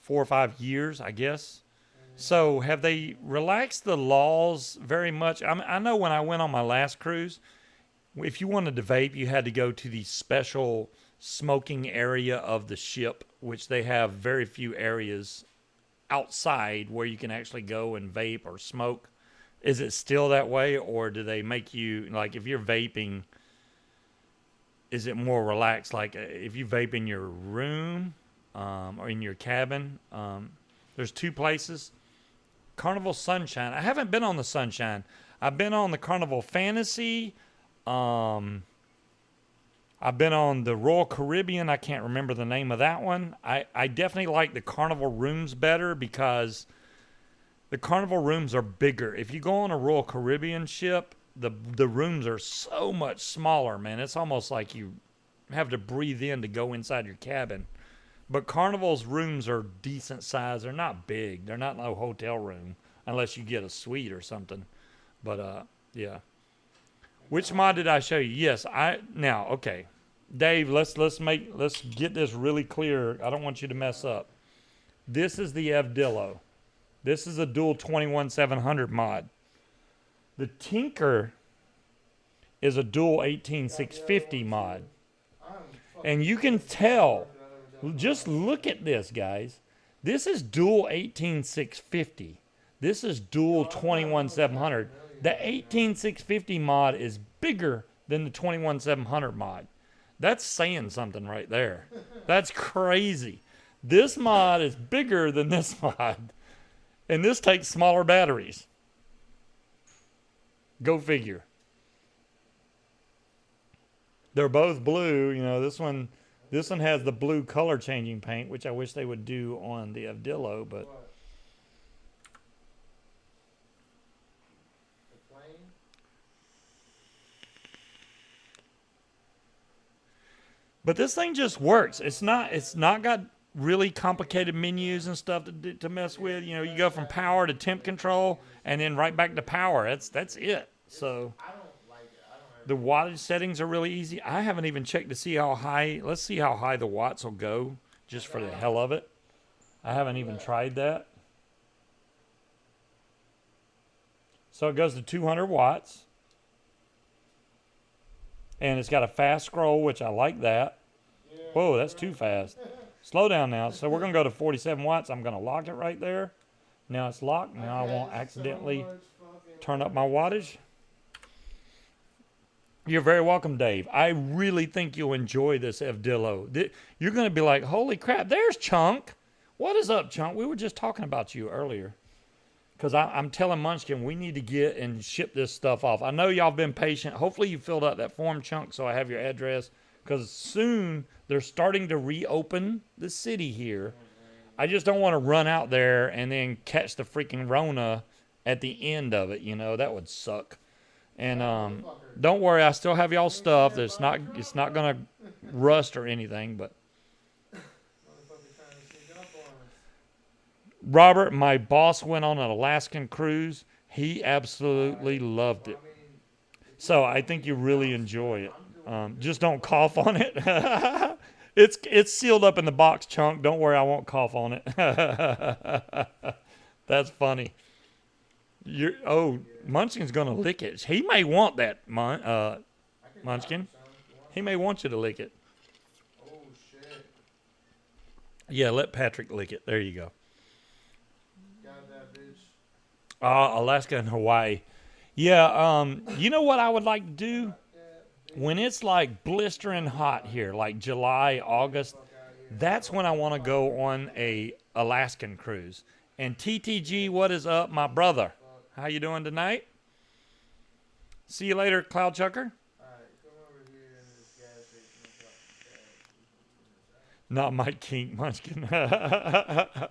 [SPEAKER 1] 4 or 5 years, I guess. So have they relaxed the laws very much? I know when I went on my last cruise, if you wanted to vape, you had to go to the special smoking area of the ship, which they have very few areas outside where you can actually go and vape or smoke. Is it still that way, or do they make you, like, if you're vaping, is it more relaxed? Like if you vape in your room or in your cabin, there's 2 places. Carnival Sunshine. I haven't been on the Sunshine. I've been on the Carnival Fantasy. I've been on the Royal Caribbean. I can't remember the name of that one. I definitely like the Carnival rooms better because the Carnival rooms are bigger. If you go on a Royal Caribbean ship, the rooms are so much smaller, man. It's almost like you have to breathe in to go inside your cabin. But Carnival's rooms are decent size. They're not big. They're not no hotel room unless you get a suite or something. But yeah. Which mod did I show you? Yes, okay. Dave, let's get this really clear. I don't want you to mess up. This is the Evdillo. This is a dual 21700 mod. The Tinker is a dual 18650 mod. And you can tell, just look at this, guys. This is dual 18650. This is dual 21700. The 18650 mod is bigger than the 21700 mod. That's saying something right there. That's crazy. This mod is bigger than this mod. And this takes smaller batteries. Go figure. They're both blue. You know, this one has the blue color changing paint, which I wish they would do on the Evdillo, but this thing just works. It's not got really complicated menus and stuff to mess with. You know, you go from power to temp control and then right back to power. That's it. So the wattage settings are really easy. I haven't even checked to see how high. Let's see how high the watts will go just for the hell of it. I haven't even tried that. So it goes to 200 watts. And it's got a fast scroll, which I like that. Whoa, that's too fast. Slow down now. So we're going to go to 47 watts. I'm going to lock it right there. Now it's locked. Now I won't accidentally turn up my wattage. You're very welcome, Dave. I really think you'll enjoy this Evdillo. You're going to be like, holy crap, there's Chunk. What is up, Chunk? We were just talking about you earlier. Because I'm telling Munchkin we need to get and ship this stuff off. I know y'all been patient. Hopefully you filled out that form, Chunk, so I have your address. Because soon they're starting to reopen the city here. I just don't want to run out there and then catch the freaking Rona at the end of it. You know, that would suck. And don't worry, I still have y'all stuff. It's not going to rust or anything, but Robert, my boss went on an Alaskan cruise. He absolutely loved it. So I think you really enjoy it. Just don't cough on it. It's sealed up in the box, Chunk. Don't worry, I won't cough on it. That's funny. Munchkin's gonna lick it. He may want that, Munchkin. He may want you to lick it.
[SPEAKER 2] Oh shit!
[SPEAKER 1] Yeah, let Patrick lick it. There you go.
[SPEAKER 2] Got that bitch.
[SPEAKER 1] Alaska and Hawaii. Yeah. You know what I would like to do when it's like blistering hot here, like July, August. That's when I want to go on a Alaskan cruise. And TTG, what is up, my brother? How you doing tonight? See you later, Cloud Chucker.
[SPEAKER 2] Alright, come over here in this gas station.
[SPEAKER 1] Not my kink, Munchkin. Well,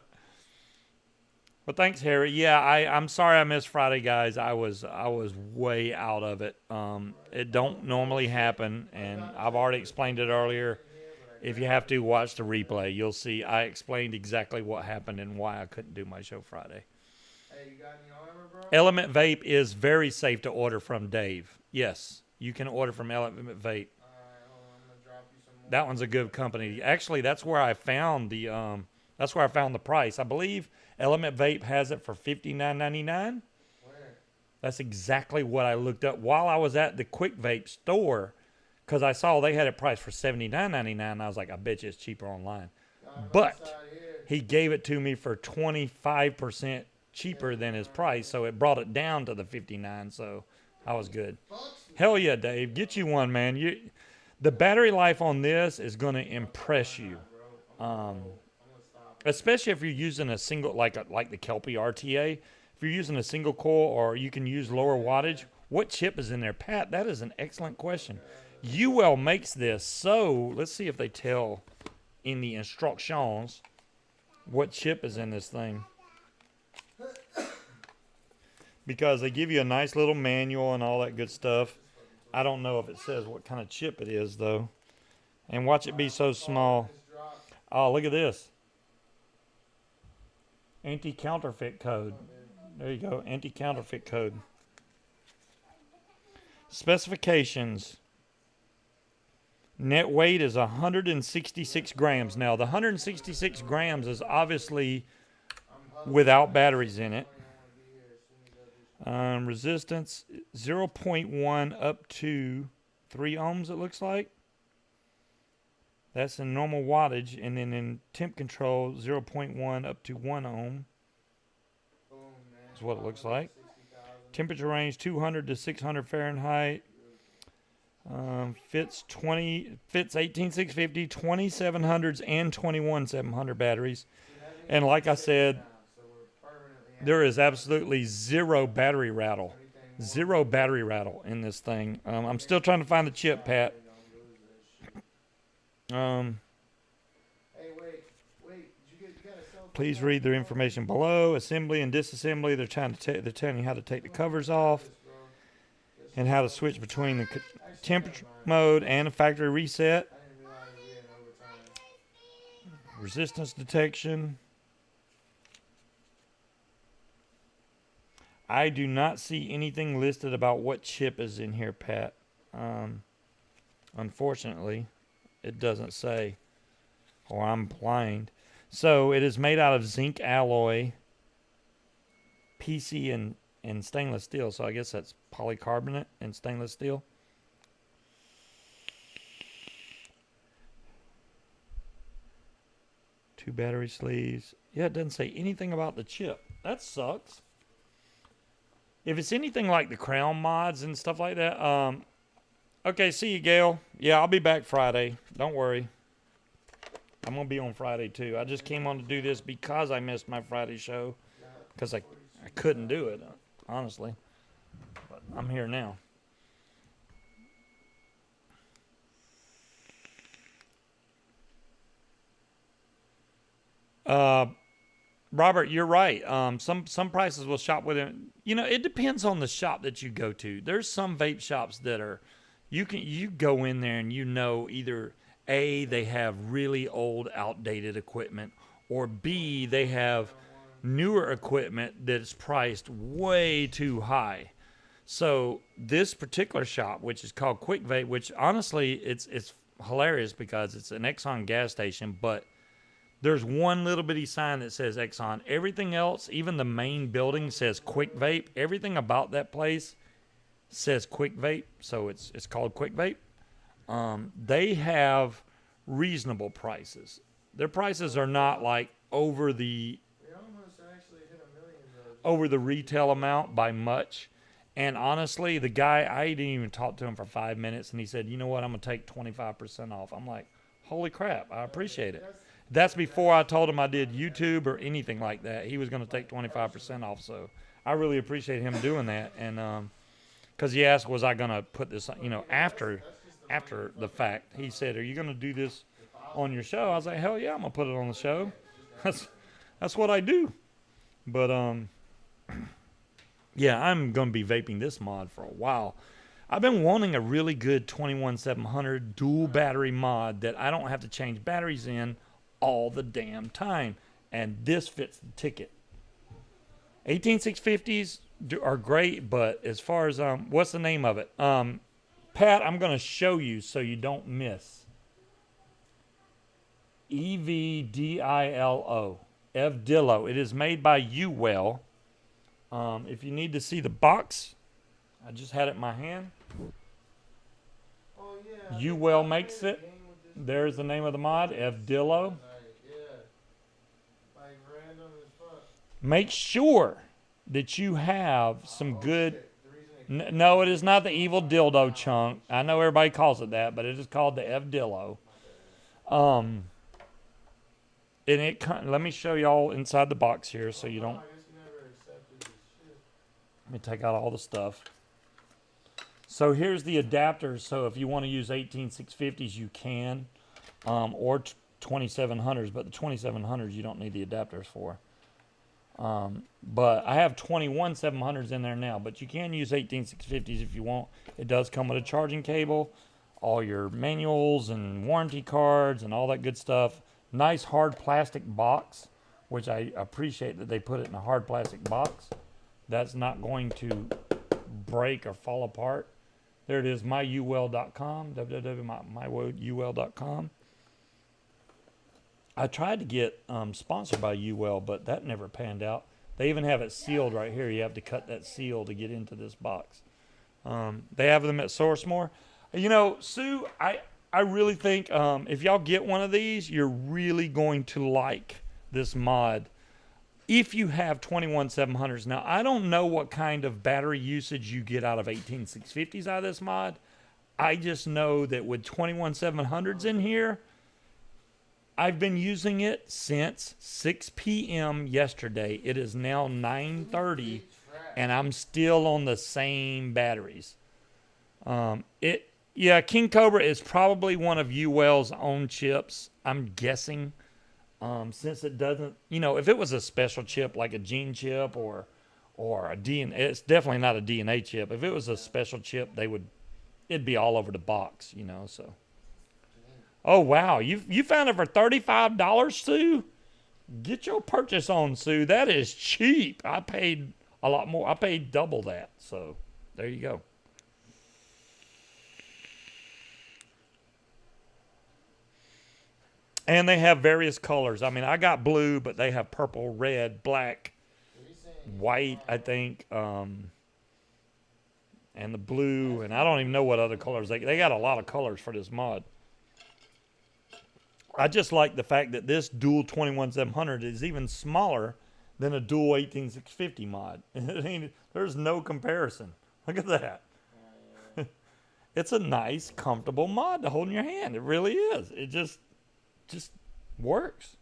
[SPEAKER 1] thanks, Harry. Yeah, I'm sorry I missed Friday, guys. I was way out of it. It don't normally happen, and I've already explained it earlier. If you have to watch the replay, you'll see I explained exactly what happened and why I couldn't do my show Friday.
[SPEAKER 2] Hey, you got any armor, bro?
[SPEAKER 1] Element Vape is very safe to order from Dave. Yes, you can order from Element Vape.
[SPEAKER 2] Alright, hold on, I'm gonna drop you some more.
[SPEAKER 1] That one's a good company. Actually, that's where I found the price. I believe Element Vape has it for $59.99.
[SPEAKER 2] Where?
[SPEAKER 1] That's exactly what I looked up while I was at the Quick Vape store, because I saw they had it priced for $79.99. I was like, I bet you it's cheaper online. But he gave it to me for 25% cheaper than his price, so it brought it down to the $59. So I was good. Hell yeah, Dave, get you one, man. The battery life on this is going to impress you. Especially if you're using a single, like the Kelpie RTA. If you're using a single coil, or you can use lower wattage, what chip is in there? Pat, that is an excellent question. UL makes this, so let's see if they tell in the instructions what chip is in this thing. Because they give you a nice little manual and all that good stuff. I don't know if it says what kind of chip it is, though. And watch it be so small. Oh, look at this. Anti-counterfeit code. There you go, anti-counterfeit code. Specifications. Net weight is 166 grams. Now, the 166 grams is obviously without batteries in it. Resistance 0.1 up to 3 ohms, it looks like. That's in normal wattage. And then in temp control, 0.1 up to 1 ohm. Is what it looks like. Temperature range 200 to 600 Fahrenheit. Fits 18650, 2700s, and 21700 batteries. And like I said, there is absolutely zero battery rattle. Zero battery rattle in this thing. I'm still trying to find the chip, Pat. Please read their information below. Assembly and disassembly. They're telling you how to take the covers off and how to switch between the temperature mode and a factory reset. Resistance detection. I do not see anything listed about what chip is in here, Pat. Unfortunately, it doesn't say, or I'm blind. So it is made out of zinc alloy, PC and stainless steel. So I guess that's polycarbonate and stainless steel. Two battery sleeves. Yeah, it doesn't say anything about the chip. That sucks. If it's anything like the Crown mods and stuff like that, okay, see you, Gail. Yeah, I'll be back Friday. Don't worry. I'm going to be on Friday, too. I just came on to do this because I missed my Friday show. Because I couldn't do it, honestly. But I'm here now. Robert, you're right. Some prices will shop within. You know, it depends on the shop that you go to. There's some vape shops that are, you go in there and you know either A, they have really old, outdated equipment, or B, they have newer equipment that's priced way too high. So this particular shop, which is called Quick Vape, which honestly it's hilarious because it's an Exxon gas station, but There's one little bitty sign that says Exxon. Everything else, even the main building, says Quick Vape. Everything about that place says Quick Vape, so it's called Quick Vape. They have reasonable prices. Their prices are not like over the retail amount by much. And honestly, the guy, I didn't even talk to him for 5 minutes, and he said, you know what, I'm going to take 25% off. I'm like, holy crap, I appreciate it. That's before I told him I did YouTube or anything like that. He was going to take 25% off, so I really appreciate him doing that. And because he asked, was I going to put this, after the fact. He said, are you going to do this on your show? I was like, hell yeah, I'm going to put it on the show. That's what I do. But, yeah, I'm going to be vaping this mod for a while. I've been wanting a really good 21700 dual battery mod that I don't have to change batteries in all the damn time. And this fits the ticket. 18650s are great, but as far as, what's the name of it? Pat, I'm going to show you so you don't miss. EVDILO. Evdillo. It is made by Uwell. If you need to see the box, I just had it in my hand. Uwell makes it. There's the name of the mod, Evdillo. Make sure that you have some good... No, it is not the evil dildo chunk. I know everybody calls it that, but it is called the Evdillo. And let me show y'all inside the box here so you don't... Let me take out all the stuff. So here's the adapters. So if you want to use 18650s, you can, or 2700s. But the 2700s you don't need the adapters for. But I have 21700s in there now. But you can use 18650s if you want. It does come with a charging cable, all your manuals and warranty cards and all that good stuff. Nice hard plastic box, which I appreciate that they put it in a hard plastic box. That's not going to break or fall apart. There it is, myuwell.com, www.myuwell.com. I tried to get sponsored by UL, but that never panned out. They even have it sealed right here. You have to cut that seal to get into this box. They have them at Sourcemore. Sue, I really think if y'all get one of these, you're really going to like this mod. If you have 21700s, now I don't know what kind of battery usage you get out of 18650s out of this mod. I just know that with 21700s in here, I've been using it since 6 p.m. yesterday. It is now 9:30, and I'm still on the same batteries. King Cobra is probably one of UL's own chips, I'm guessing. Since it doesn't, if it was a special chip like a gene chip or a DNA, it's definitely not a DNA chip. If it was a special chip, it'd be all over the box, so. Oh, wow. You found it for $35, Sue? Get your purchase on, Sue. That is cheap. I paid a lot more. I paid double that, so there you go. And they have various colors. I mean, I got blue, but they have purple, red, black, white, I think, and the blue. And I don't even know what other colors. They got a lot of colors for this mod. I just like the fact that this dual 21700 is even smaller than a dual 18650 mod. There's no comparison. Look at that. It's a nice, comfortable mod to hold in your hand. It really is. It just works.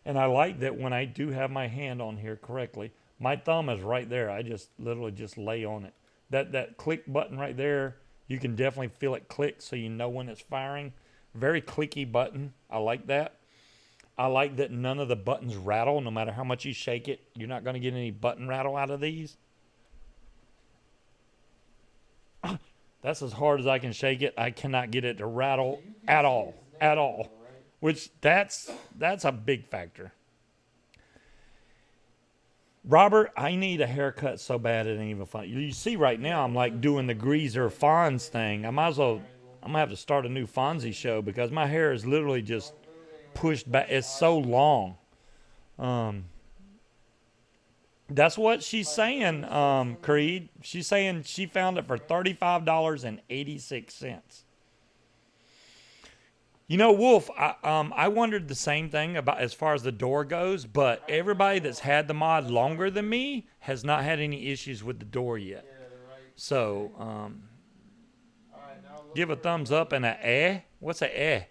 [SPEAKER 1] And I like that when I do have my hand on here correctly, my thumb is right there. I just literally just lay on it. That click button right there, you can definitely feel it click so you know when it's firing. Very clicky button. I like that. I like that none of the buttons rattle. No matter how much you shake it, you're not going to get any button rattle out of these. That's as hard as I can shake it. I cannot get it to rattle at all. At all. Which that's a big factor. Robert, I need a haircut so bad it ain't even funny. You see right now I'm like doing the Greaser Fonz thing. I might as well I'm gonna have to start a new Fonzie show because my hair is literally just pushed back. It's so long. That's what she's saying, Creed. She's saying she found it for $35.86. You know, Wolf, I wondered the same thing about as far as the door goes, but everybody that's had the mod longer than me has not had any issues with the door yet. So, give a thumbs up and a eh. What's a eh?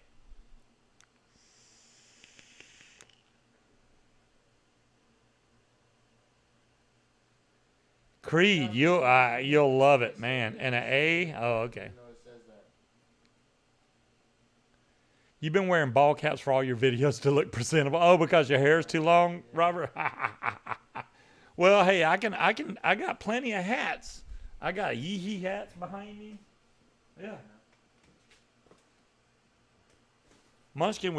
[SPEAKER 1] Creed, you'll love it, man. And an A? Oh, okay. You've been wearing ball caps for all your videos to look presentable. Oh, because your hair is too long, Robert? Well, hey, I got plenty of hats. I got yee-hee hats behind me. Yeah. Munchkin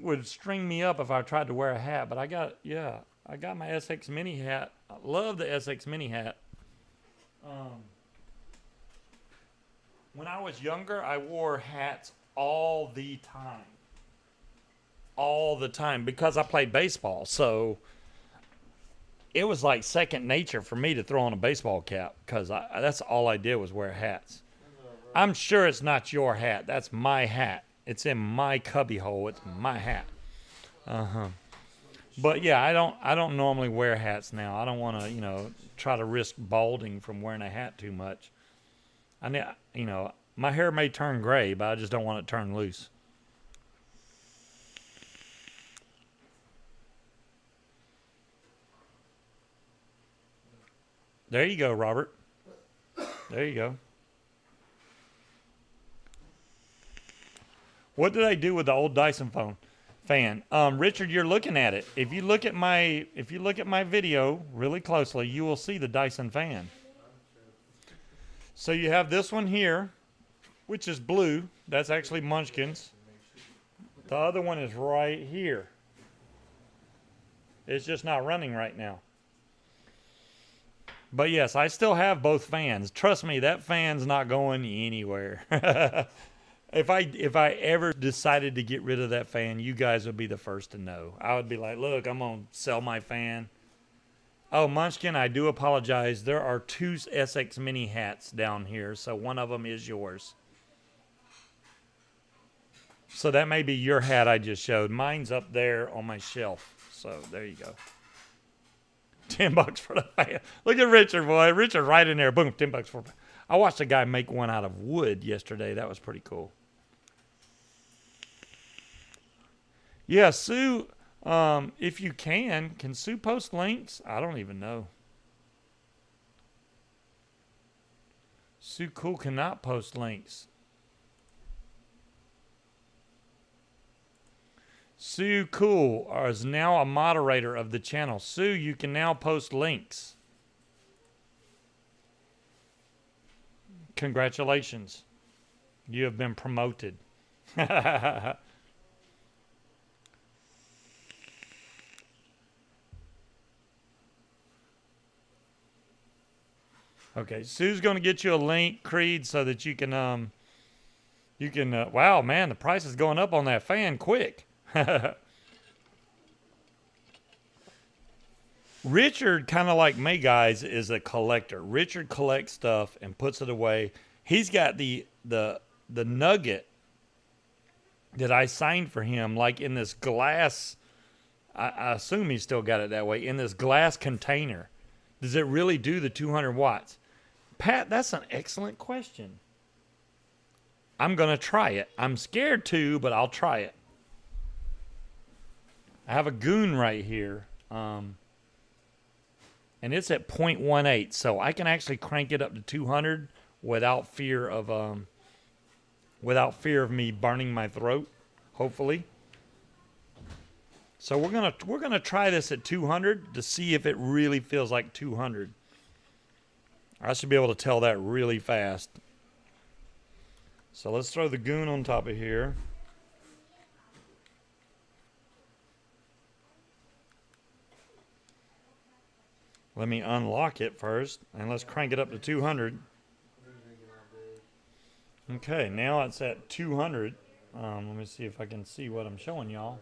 [SPEAKER 1] would string me up if I tried to wear a hat, but I got my SX Mini hat. I love the SX Mini hat. When I was younger, I wore hats all the time. All the time because I played baseball. So it was like second nature for me to throw on a baseball cap because that's all I did was wear hats. I'm sure it's not your hat. That's my hat. It's in my cubby hole. It's my hat. But yeah, I don't normally wear hats now. I don't want to, try to risk balding from wearing a hat too much. My hair may turn gray, but I just don't want it turned loose. There you go, Robert. There you go. What did I do with the old Dyson fan? Richard, you're looking at it. If you look at my video really closely, you will see the Dyson fan. So you have this one here, which is blue. That's actually Munchkin's. The other one is right here. It's just not running right now. But yes, I still have both fans. Trust me, that fan's not going anywhere. If I ever decided to get rid of that fan, you guys would be the first to know. I would be like, look, I'm going to sell my fan. Oh, Munchkin, I do apologize. There are 2 SX Mini hats down here, so one of them is yours. So that may be your hat I just showed. Mine's up there on my shelf. So there you go. $10 for the fan. Look at Richard, boy. Richard right in there. Boom, $10 for. I watched a guy make one out of wood yesterday. That was pretty cool. Yeah, Sue, if you can Sue post links? I don't even know. Sue Cool cannot post links. Sue Cool is now a moderator of the channel. Sue, you can now post links. Congratulations. You have been promoted. Okay, Sue's going to get you a link, Creed, so that you can, wow, man, the price is going up on that fan quick. Richard, kind of like me, guys, is a collector. Richard collects stuff and puts it away. He's got the nugget that I signed for him, like in this glass. I assume he's still got it that way, in this glass container. Does it really do the 200 watts? Pat, that's an excellent question. I'm going to try it. I'm scared to, but I'll try it. I have a goon right here. And it's at 0.18, so I can actually crank it up to 200 without fear of me burning my throat, hopefully. So we're gonna try this at 200 to see if it really feels like 200. I should be able to tell that really fast. So let's throw the goon on top of here. Let me unlock it first, and let's crank it up to 200. Okay, now it's at 200. Let me see if I can see what I'm showing y'all.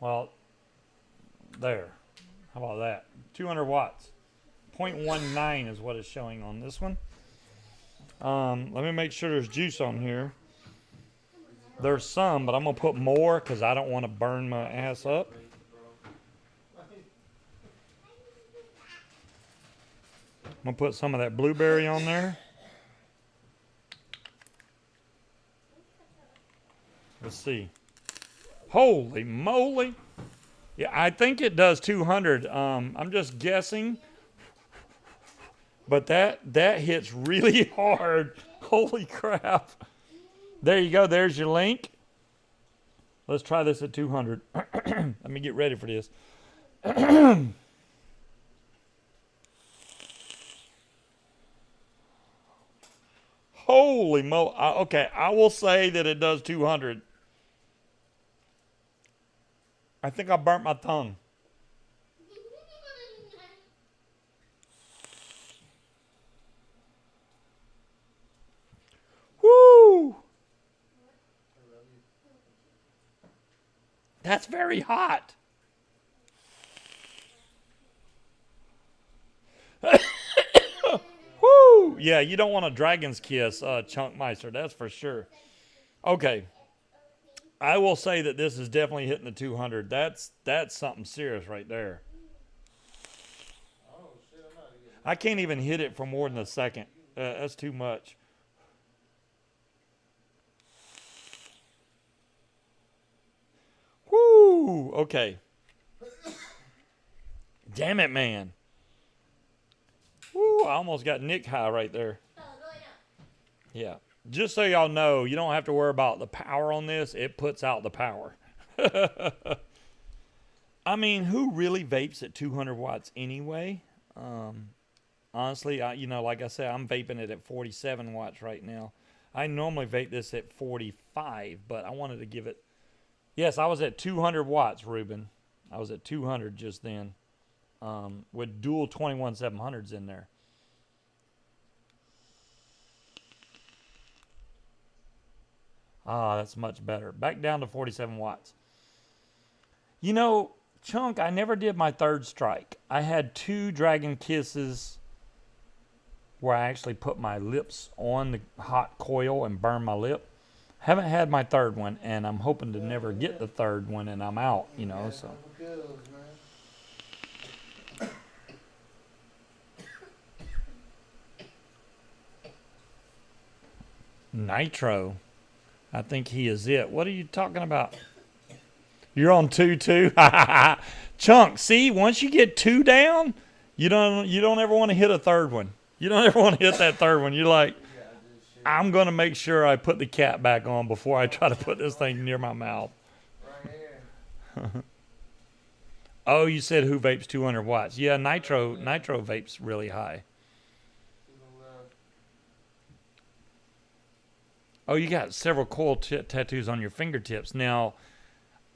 [SPEAKER 1] Well, there. How about that? 200 watts. 0.19 is what it's showing on this one. Let me make sure there's juice on here. There's some, but I'm going to put more because I don't want to burn my ass up. I'm going to put some of that blueberry on there. Let's see. Holy moly. Yeah, I think it does 200. I'm just guessing. But that hits really hard. Holy crap. There you go. There's your link. Let's try this at 200. Let me get ready for this. Holy moly. Okay, I will say that it does 200. I think I burnt my tongue. Woo! That's very hot. Woo! Yeah, you don't want a dragon's kiss, Chunk Meister, that's for sure. Okay. I will say that this is definitely hitting the 200. That's something serious right there. I can't even hit it for more than a second. That's too much. Woo! Okay. Damn it, man. Woo! I almost got Nick high right there. Yeah. Just so y'all know, you don't have to worry about the power on this. It puts out the power. I mean, who really vapes at 200 watts anyway? Honestly, like I said, I'm vaping it at 47 watts right now. I normally vape this at 45, but I wanted to give it... Yes, I was at 200 watts, Ruben. I was at 200 just then, with dual 21700s in there. Ah, that's much better. Back down to 47 watts. You know, Chunk, I never did my third strike. I had 2 Dragon Kisses where I actually put my lips on the hot coil and burn my lip. Haven't had my third one, and I'm hoping to never get the third one, and I'm out, so. Nitro. I think he is it. What are you talking about? You're on 2 too? Chunk, see, once you get 2 down, you don't ever want to hit a third one. You don't ever want to hit that third one. You're like, I'm going to make sure I put the cap back on before I try to put this thing near my mouth. Right here. Oh, you said who vapes 200 watts? Yeah, Nitro vapes really high. Oh, you got several cool tattoos on your fingertips. Now,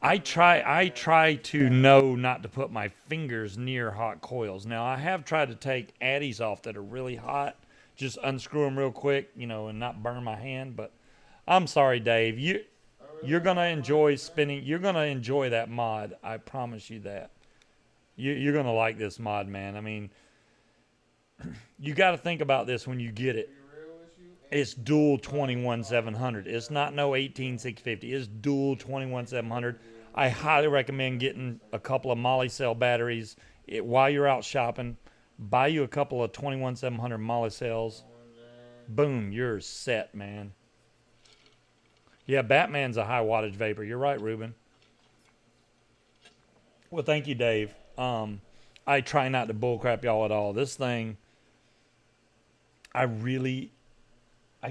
[SPEAKER 1] I try to know not to put my fingers near hot coils. Now, I have tried to take addies off that are really hot. Just unscrew them real quick, and not burn my hand. But I'm sorry, Dave. You're going to enjoy spinning. You're going to enjoy that mod. I promise you that. You're going to like this mod, man. I mean, you got to think about this when you get it. It's dual 21700. It's not no 18650. It's dual 21700. I highly recommend getting a couple of Molly cell batteries while you're out shopping. Buy you a couple of 21700 Molly cells. Boom, you're set, man. Yeah, Batman's a high wattage vapor. You're right, Ruben. Well, thank you, Dave. I try not to bullcrap y'all at all. This thing, I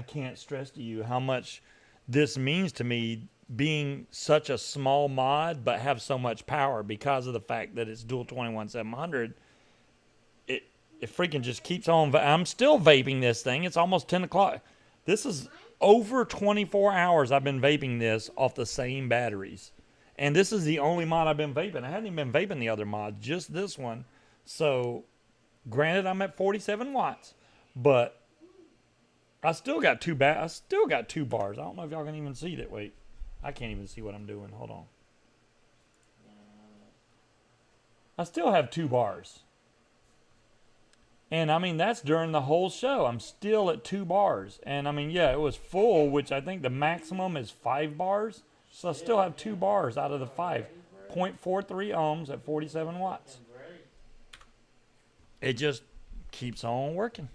[SPEAKER 1] can't stress to you how much this means to me, being such a small mod but have so much power because of the fact that it's dual 21700. It freaking just keeps on. I'm still vaping this thing. It's almost 10 o'clock. This is over 24 hours I've been vaping this off the same batteries. And this is the only mod I've been vaping. I hadn't even been vaping the other mods, just this one. So, granted, I'm at 47 watts. But I still got two bars. I don't know if y'all can even see that. Wait, I can't even see what I'm doing. Hold on. I still have 2 bars. And I mean, that's during the whole show. I'm still at 2 bars. And I mean, yeah, it was full, which I think the maximum is 5 bars. So I still have 2 bars out of the 5. 0.43 ohms at 47 watts. It just keeps on working.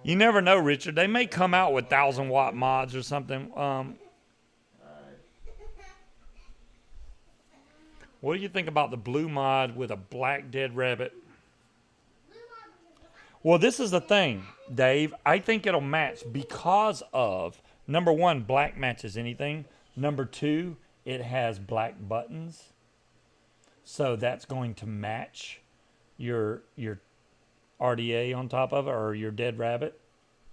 [SPEAKER 1] You never know, Richard. They may come out with 1,000-watt mods or something. What do you think about the blue mod with a black dead rabbit? Well, this is the thing, Dave. I think it'll match because of, number 1, black matches anything. Number 2, it has black buttons. So that's going to match your RDA on top of it, or your dead rabbit.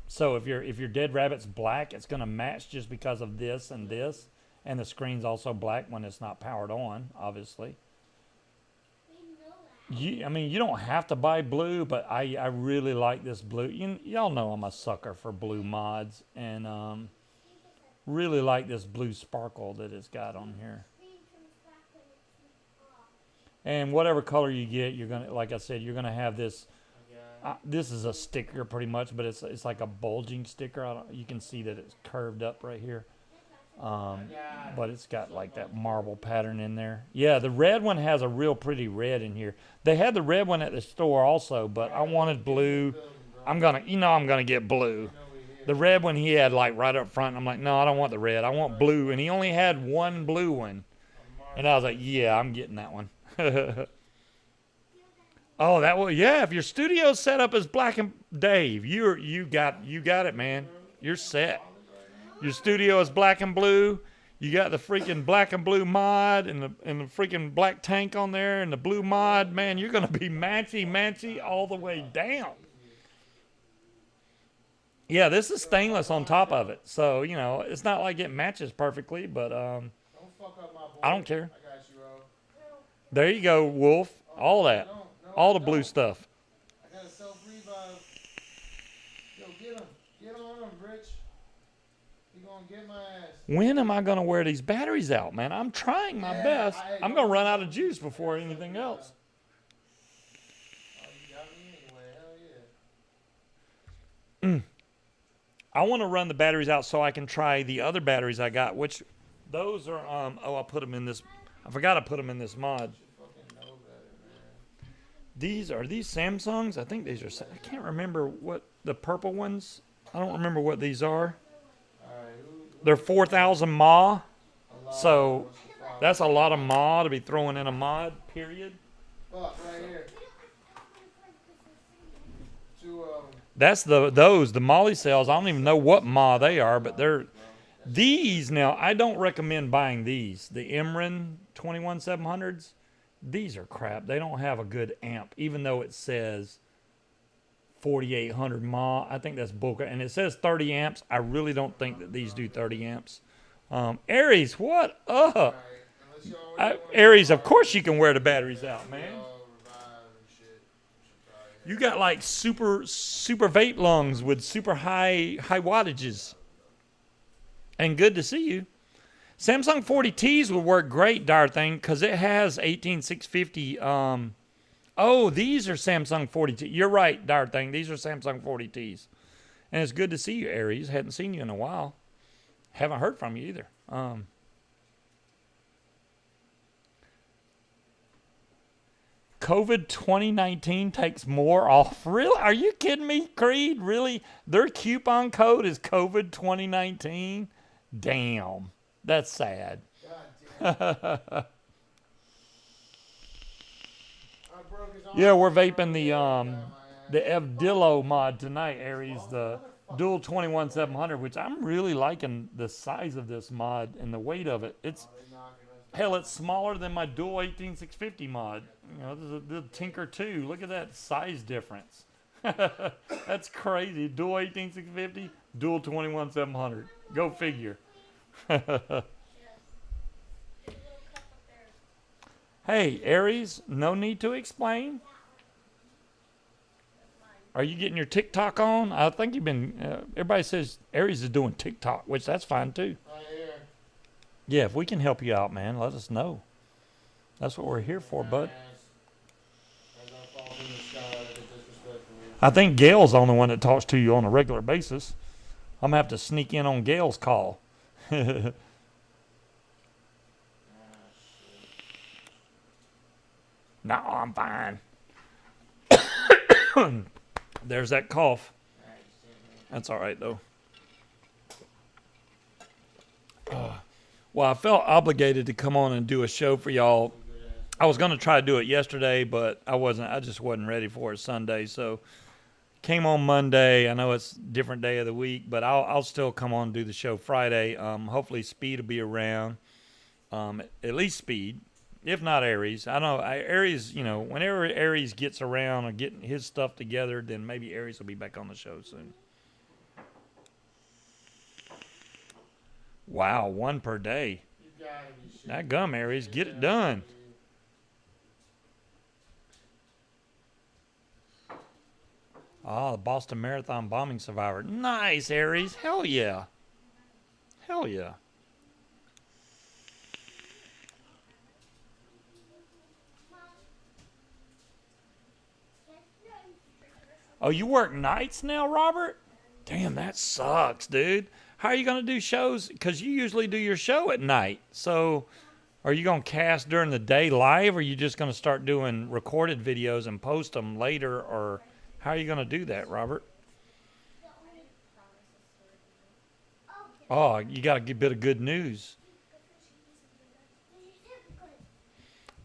[SPEAKER 1] So if your dead rabbit's black, it's going to match just because of this and this. And the screen's also black when it's not powered on, obviously. I mean, you don't have to buy blue, but I really like this blue. Y'all know I'm a sucker for blue mods, and really like this blue sparkle that it's got on here. And whatever color you get, you're gonna, like I said, you're gonna have this. This is a sticker pretty much, but it's like a bulging sticker. You can see that it's curved up right here. But it's got like that marble pattern in there. Yeah, the red one has a real pretty red in here. They had the red one at the store also, but I wanted blue. I'm gonna get blue. The red one he had like right up front. I'm like, no, I don't want the red. I want blue. And he only had one blue one. And I was like, yeah, I'm getting that one. Oh, yeah. If your studio setup is black and Dave, you got it, man. You're set. Your studio is black and blue. You got the freaking black and blue mod and the freaking black tank on there and the blue mod. Man, you're gonna be matchy all the way down. Yeah, this is stainless on top of it, so it's not like it matches perfectly, but
[SPEAKER 2] Don't fuck up my board.
[SPEAKER 1] I don't care.
[SPEAKER 2] I got you, Ro.
[SPEAKER 1] There you go, Wolf. All that, all the blue stuff.
[SPEAKER 2] I got a self-revive. Yo, get him. Get on him, Rich. He gonna get my ass.
[SPEAKER 1] When am I gonna wear these batteries out, man? I'm trying my best. I'm gonna run out of juice before anything else.
[SPEAKER 2] Oh, you got me anyway. Hell yeah.
[SPEAKER 1] I want to run the batteries out so I can try the other batteries I got, which those are I put them in this. I forgot to put them in this mod. These are Samsungs. I think these are. I can't remember what the purple ones. I don't remember what these are. They're 4,000 mAh. So that's a lot of mAh to be throwing in a mod. Period.
[SPEAKER 2] Fuck, right here.
[SPEAKER 1] That's the Molly cells. I don't even know what mAh they are, but they're these now. I don't recommend buying these. The Emran 21700s. These are crap. They don't have a good amp, even though it says 4,800 mAh. I think that's bullcrap. And it says 30 amps. I really don't think that these do 30 amps. Aries, what up? Aries, of course you can wear the batteries out, man. You got like super vape lungs with super high wattages. And good to see you. Samsung 40Ts would work great, Dire Thing, because it has 18650. Oh, these are Samsung 40T. You're right, Dire Thing. These are Samsung 40Ts. And it's good to see you, Aries. Hadn't seen you in a while. Haven't heard from you either. COVID 2019 takes more off. Really? Are you kidding me, Creed? Really? Their coupon code is COVID 2019? Damn. That's sad. Yeah, we're vaping the Evdillo mod tonight, Aries, the Dual 21700, which I'm really liking the size of this mod and the weight of it. Hell, it's smaller than my Dual 18650 mod. This is the Tinker 2. Look at that size difference. That's crazy. Dual 18650, Dual 21700. Go figure. Hey, Aries, no need to explain. Are you getting your TikTok on? I think you've been. Everybody says Aries is doing TikTok, which that's fine too.
[SPEAKER 2] Right here.
[SPEAKER 1] Yeah, if we can help you out, man, let us know. That's what we're here for, bud.
[SPEAKER 2] As I fall in the sky like a disrespectful.
[SPEAKER 1] I think Gail's the only one that talks to you on a regular basis. I'm gonna have to sneak in on Gail's call. No, I'm fine. There's that cough. That's all right though. Well, I felt obligated to come on and do a show for y'all. I was going to try to do it yesterday, but I wasn't. I just wasn't ready for it Sunday. So came on Monday. I know it's a different day of the week, but I'll still come on and do the show Friday. Hopefully Speed will be around. At least Speed, if not Aries. I know Aries. You know, whenever Aries gets around or getting his stuff together, then maybe Aries will be back on the show soon. Wow, 1 per day. That gum, Aries, get it done. Oh, the Boston Marathon bombing survivor. Nice, Aries. Hell yeah. Hell yeah. Oh, you work nights now, Robert? Damn, that sucks, dude. How are you going to do shows? Because you usually do your show at night. So are you going to cast during the day live, or are you just going to start doing recorded videos and post them later? Or how are you going to do that, Robert? Oh, you got a bit of good news.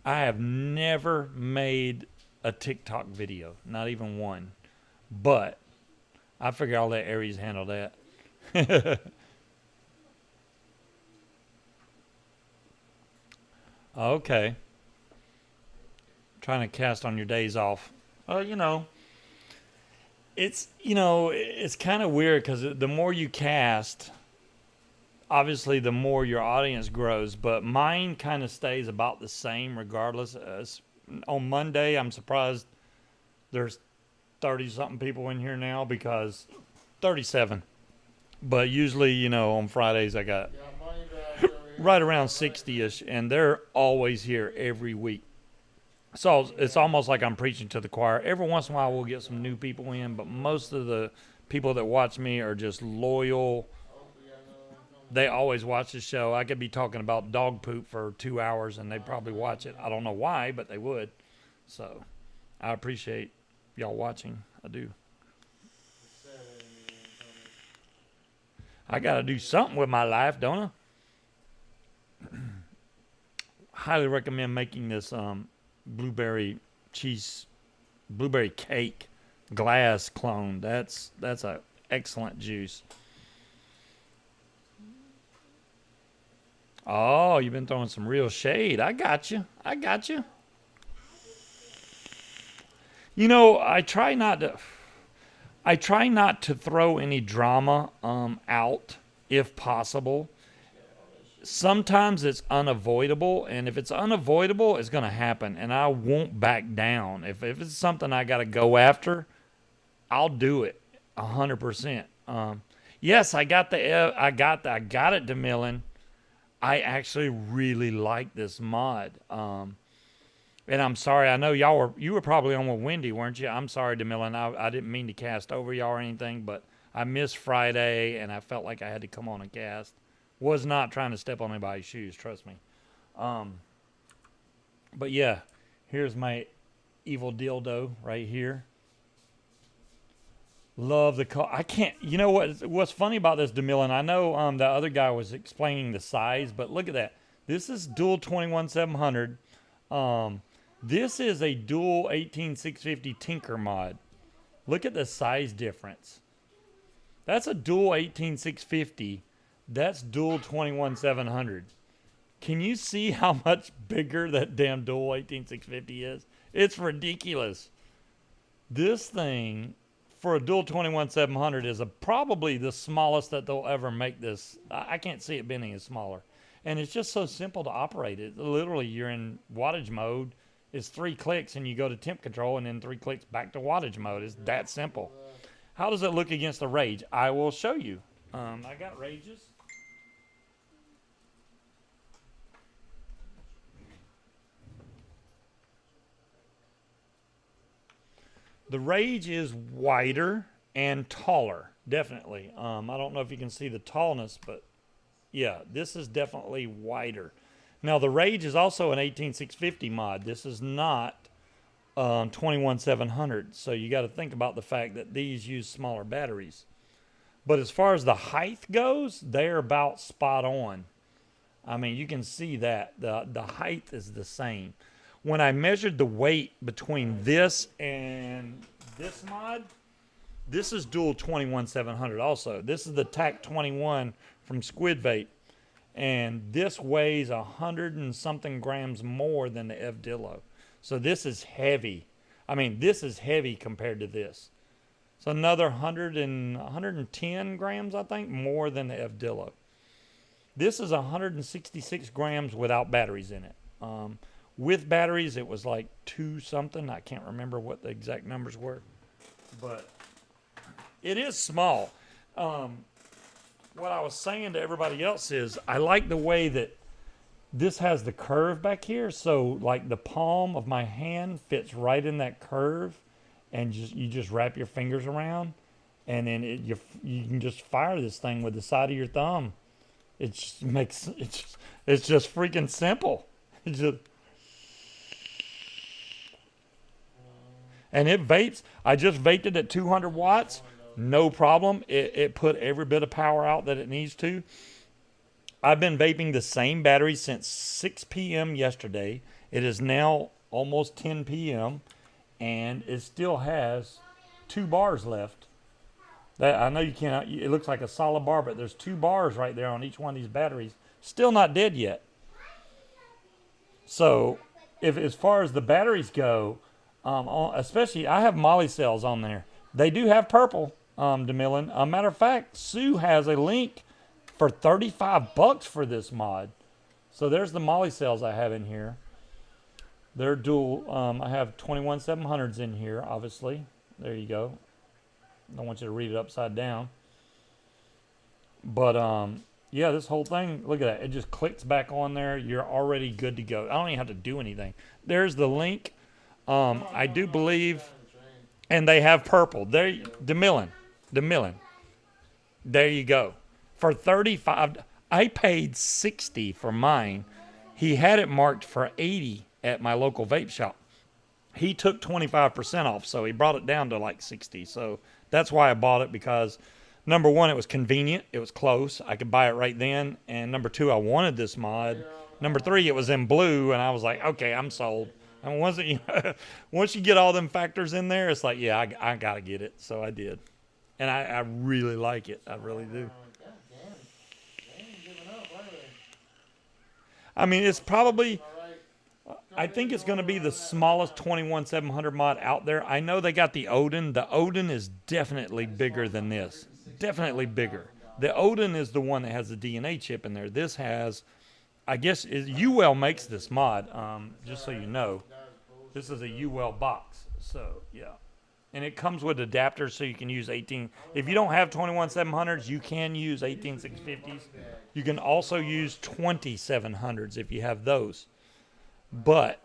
[SPEAKER 1] I have never made a TikTok video, not even one. But I figure I'll let Aries handle that. Okay. Trying to cast on your days off. You know, it's kind of weird because the more you cast, obviously the more your audience grows, but mine kind of stays about the same regardless. On Monday, I'm surprised there's 30-something people in here now, because 37. But usually, on Fridays I got right around 60-ish, and they're always here every week. So it's almost like I'm preaching to the choir. Every once in a while we'll get some new people in, but most of the people that watch me are just loyal. They always watch the show. I could be talking about dog poop for 2 hours and they'd probably watch it. I don't know why, but they would. So I appreciate y'all watching. I do. I got to do something with my life, don't I? Highly recommend making this blueberry cake glass clone. That's a excellent juice. Oh, you've been throwing some real shade. I got you. I try not to throw any drama out if possible. Sometimes it's unavoidable, and if it's unavoidable, it's going to happen, and I won't back down. If it's something I got to go after, I'll do it 100%. Yes, I got it, DeMillan. I actually really like this mod. And I'm sorry, I know you were probably on with Wendy, weren't you? I'm sorry, DeMillan. I didn't mean to cast over y'all or anything, but I missed Friday, and I felt like I had to come on and cast. Was not trying to step on anybody's shoes, trust me. But yeah, here's my evil dildo right here. Love the car. I can't. You know what's funny about this, DeMillan? I know the other guy was explaining the size, but look at that. This is dual 21700. This is a dual 18650 Tinker mod. Look at the size difference. That's a dual 18650. That's dual 21700. Can you see how much bigger that damn dual 18650 is? It's ridiculous. This thing for a dual 21700 is probably the smallest that they'll ever make this. I can't see it being any smaller. And it's just so simple to operate. It literally, you're in wattage mode. It's 3 clicks and you go to temp control, and then 3 clicks back to wattage mode. It's that simple. How does it look against the Rage? I will show you. I got Rages. The Rage is wider and taller, definitely. I don't know if you can see the tallness, but yeah, this is definitely wider. Now, the Rage is also an 18650 mod. This is not 21700. So you got to think about the fact that these use smaller batteries. But as far as the height goes, they're about spot on. I mean, you can see that the height is the same. When I measured the weight between this and this mod, this is dual 21700 also. This is the TAC 21 from Squid Vape. And this weighs 100 and something grams more than the Evdillo. So this is heavy. I mean, this is heavy compared to this. It's another 110 grams, I think, more than the Evdillo. This is 166 grams without batteries in it. With batteries, it was like 2 something. I can't remember what the exact numbers were. But it is small. What I was saying to everybody else is I like the way that this has the curve back here. So like the palm of my hand fits right in that curve, and you just wrap your fingers around, and then you can just fire this thing with the side of your thumb. It just makes it's just freaking simple. It's just, and it vapes. I just vaped it at 200 watts. No problem. It put every bit of power out that it needs to. I've been vaping the same battery since 6 p.m. yesterday. It is now almost 10 p.m. and it still has 2 bars left. That I know you cannot. It looks like a solid bar, but there's 2 bars right there on each one of these batteries. Still not dead yet. So, if as far as the batteries go, especially I have Molly cells on there. They do have purple, DeMillan. A matter of fact, Sue has a link for $35 for this mod. So there's the Molly cells I have in here. They're dual. I have 21700s in here, obviously. There you go. Don't want you to read it upside down. But yeah, this whole thing, look at that. It just clicks back on there. You're already good to go. I don't even have to do anything. There's the link. I do believe, and they have purple. There, DeMillan. There you go. For $35, I paid $60 for mine. He had it marked for $80 at my local vape shop. He took 25% off, so he brought it down to like $60. So that's why I bought it, because number one, it was convenient. It was close. I could buy it right then. And number two, I wanted this mod. Number three, it was in blue, and I was like, okay, I'm sold. And once you get all them factors in there, it's like, yeah, I got to get it. So I did. And I really like it. I really do. I mean, it's probably, I think it's going to be the smallest 21700 mod out there. I know they got the Odin. The Odin is definitely bigger than this. Definitely bigger. The Odin is the one that has the DNA chip in there. This has, I guess, UL makes this mod, just so you know. This is a UL box. So, yeah. And it comes with adapters, so you can use 18. If you don't have 21700s, you can use 18650s. You can also use 2700s if you have those. But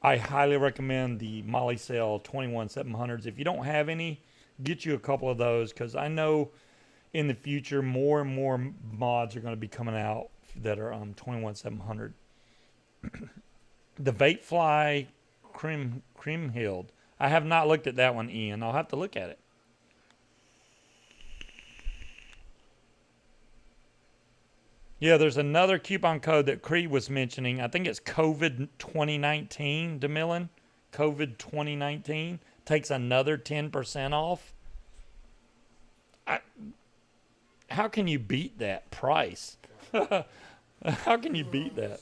[SPEAKER 1] I highly recommend the Molly Cell 21700s. If you don't have any, get you a couple of those, because I know in the future more and more mods are going to be coming out that are 21700. The Vapefly Creamhild. I have not looked at that one, Ian. I'll have to look at it. Yeah, there's another coupon code that Creed was mentioning. I think it's COVID 2019, DeMillan. COVID 2019 takes another 10% off. How can you beat that price? How can you beat that?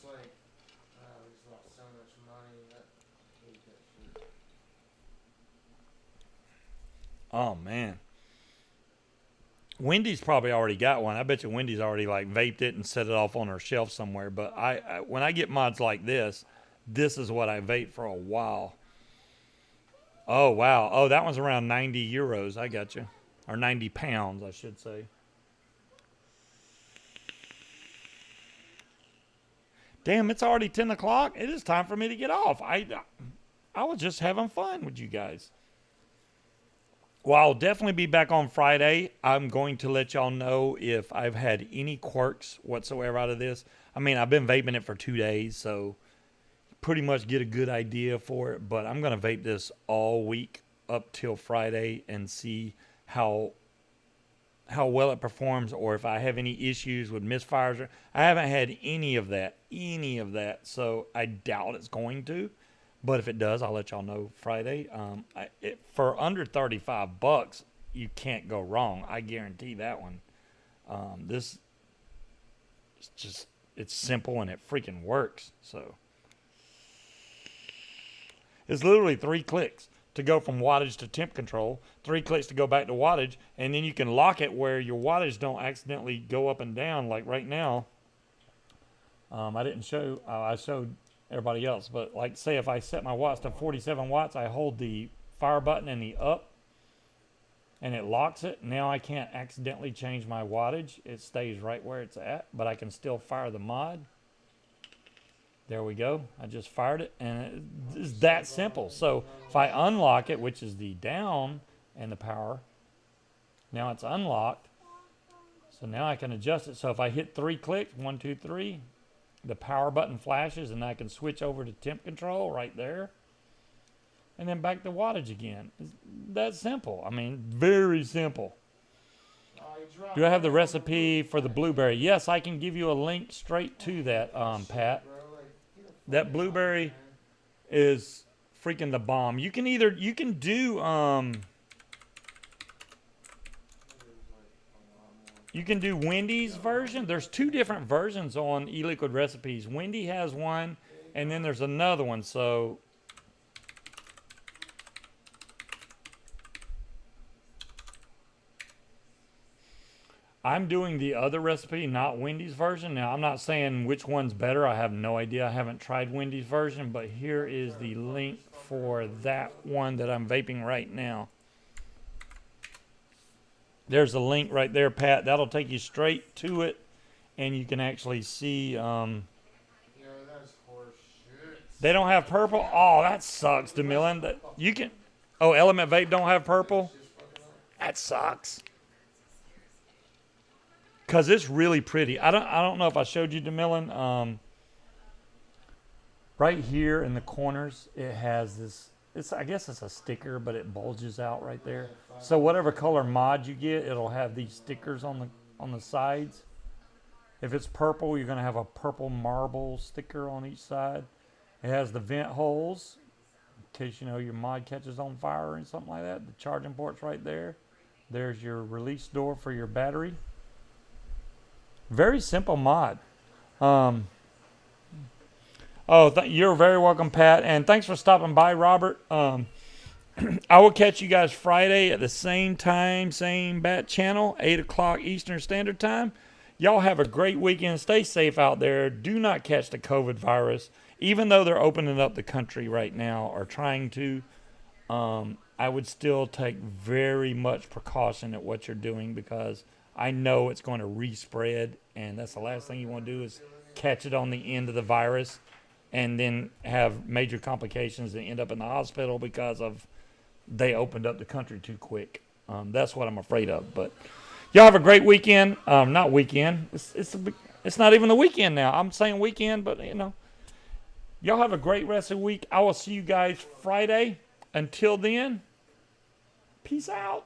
[SPEAKER 1] Oh, man. Wendy's probably already got one. I bet you Wendy's already like vaped it and set it off on her shelf somewhere. But when I get mods like this, this is what I vape for a while. Oh, wow. Oh, that one's around 90 euros. I got you. Or 90 pounds, I should say. Damn, it's already 10 o'clock. It is time for me to get off. I was just having fun with you guys. Well, I'll definitely be back on Friday. I'm going to let y'all know if I've had any quirks whatsoever out of this. I mean, I've been vaping it for 2 days, so pretty much get a good idea for it. But I'm going to vape this all week up till Friday and see how well it performs, or if I have any issues with misfires. I haven't had any of that. So I doubt it's going to. But if it does, I'll let y'all know Friday. For under $35, you can't go wrong. I guarantee that one. This is just, it's simple and it freaking works. So it's literally 3 clicks to go from wattage to temp control, 3 clicks to go back to wattage, and then you can lock it where your wattage don't accidentally go up and down. Like right now, I didn't show, I showed everybody else, but like say if I set my watts to 47 watts, I hold the fire button and the up and it locks it. Now I can't accidentally change my wattage. It stays right where it's at, but I can still fire the mod. There we go. I just fired it, and it's that simple. So if I unlock it, which is the down and the power, now it's unlocked. So now I can adjust it. So if I hit 3 clicks, 1, 2, 3, the power button flashes, and I can switch over to temp control right there. And then back to wattage again. It's that simple. I mean, very simple. Do I have the recipe for the blueberry? Yes, I can give you a link straight to that, Pat. That blueberry is freaking the bomb. You can do Wendy's version. There's 2 different versions on e-liquid recipes. Wendy has one, and then there's another one. So I'm doing the other recipe, not Wendy's version. Now, I'm not saying which one's better. I have no idea. I haven't tried Wendy's version, but here is the link for that one that I'm vaping right now. There's a link right there, Pat. That'll take you straight to it, and you can actually see. They don't have purple. Oh, that sucks, DeMillan. That you can. Oh, Element Vape don't have purple. That sucks. Cause it's really pretty. I don't know if I showed you, DeMillan. Right here in the corners, it has this. I guess it's a sticker, but it bulges out right there. So whatever color mod you get, it'll have these stickers on the sides. If it's purple, you're gonna have a purple marble sticker on each side. It has the vent holes in case your mod catches on fire or something like that. The charging port's right there. There's your release door for your battery. Very simple mod. You're very welcome, Pat, and thanks for stopping by, Robert. I will catch you guys Friday at the same time, same bat channel, 8 o'clock Eastern Standard Time. Y'all have a great weekend. Stay safe out there. Do not catch the COVID virus, even though they're opening up the country right now or trying to. I would still take very much precaution at what you're doing, because I know it's going to respread, and that's the last thing you want to do is catch it on the end of the virus and then have major complications and end up in the hospital because they opened up the country too quick. That's what I'm afraid of. But y'all have a great weekend. Not weekend. It's not even the weekend now. I'm saying weekend, but y'all have a great rest of the week. I will see you guys Friday. Until then, peace out.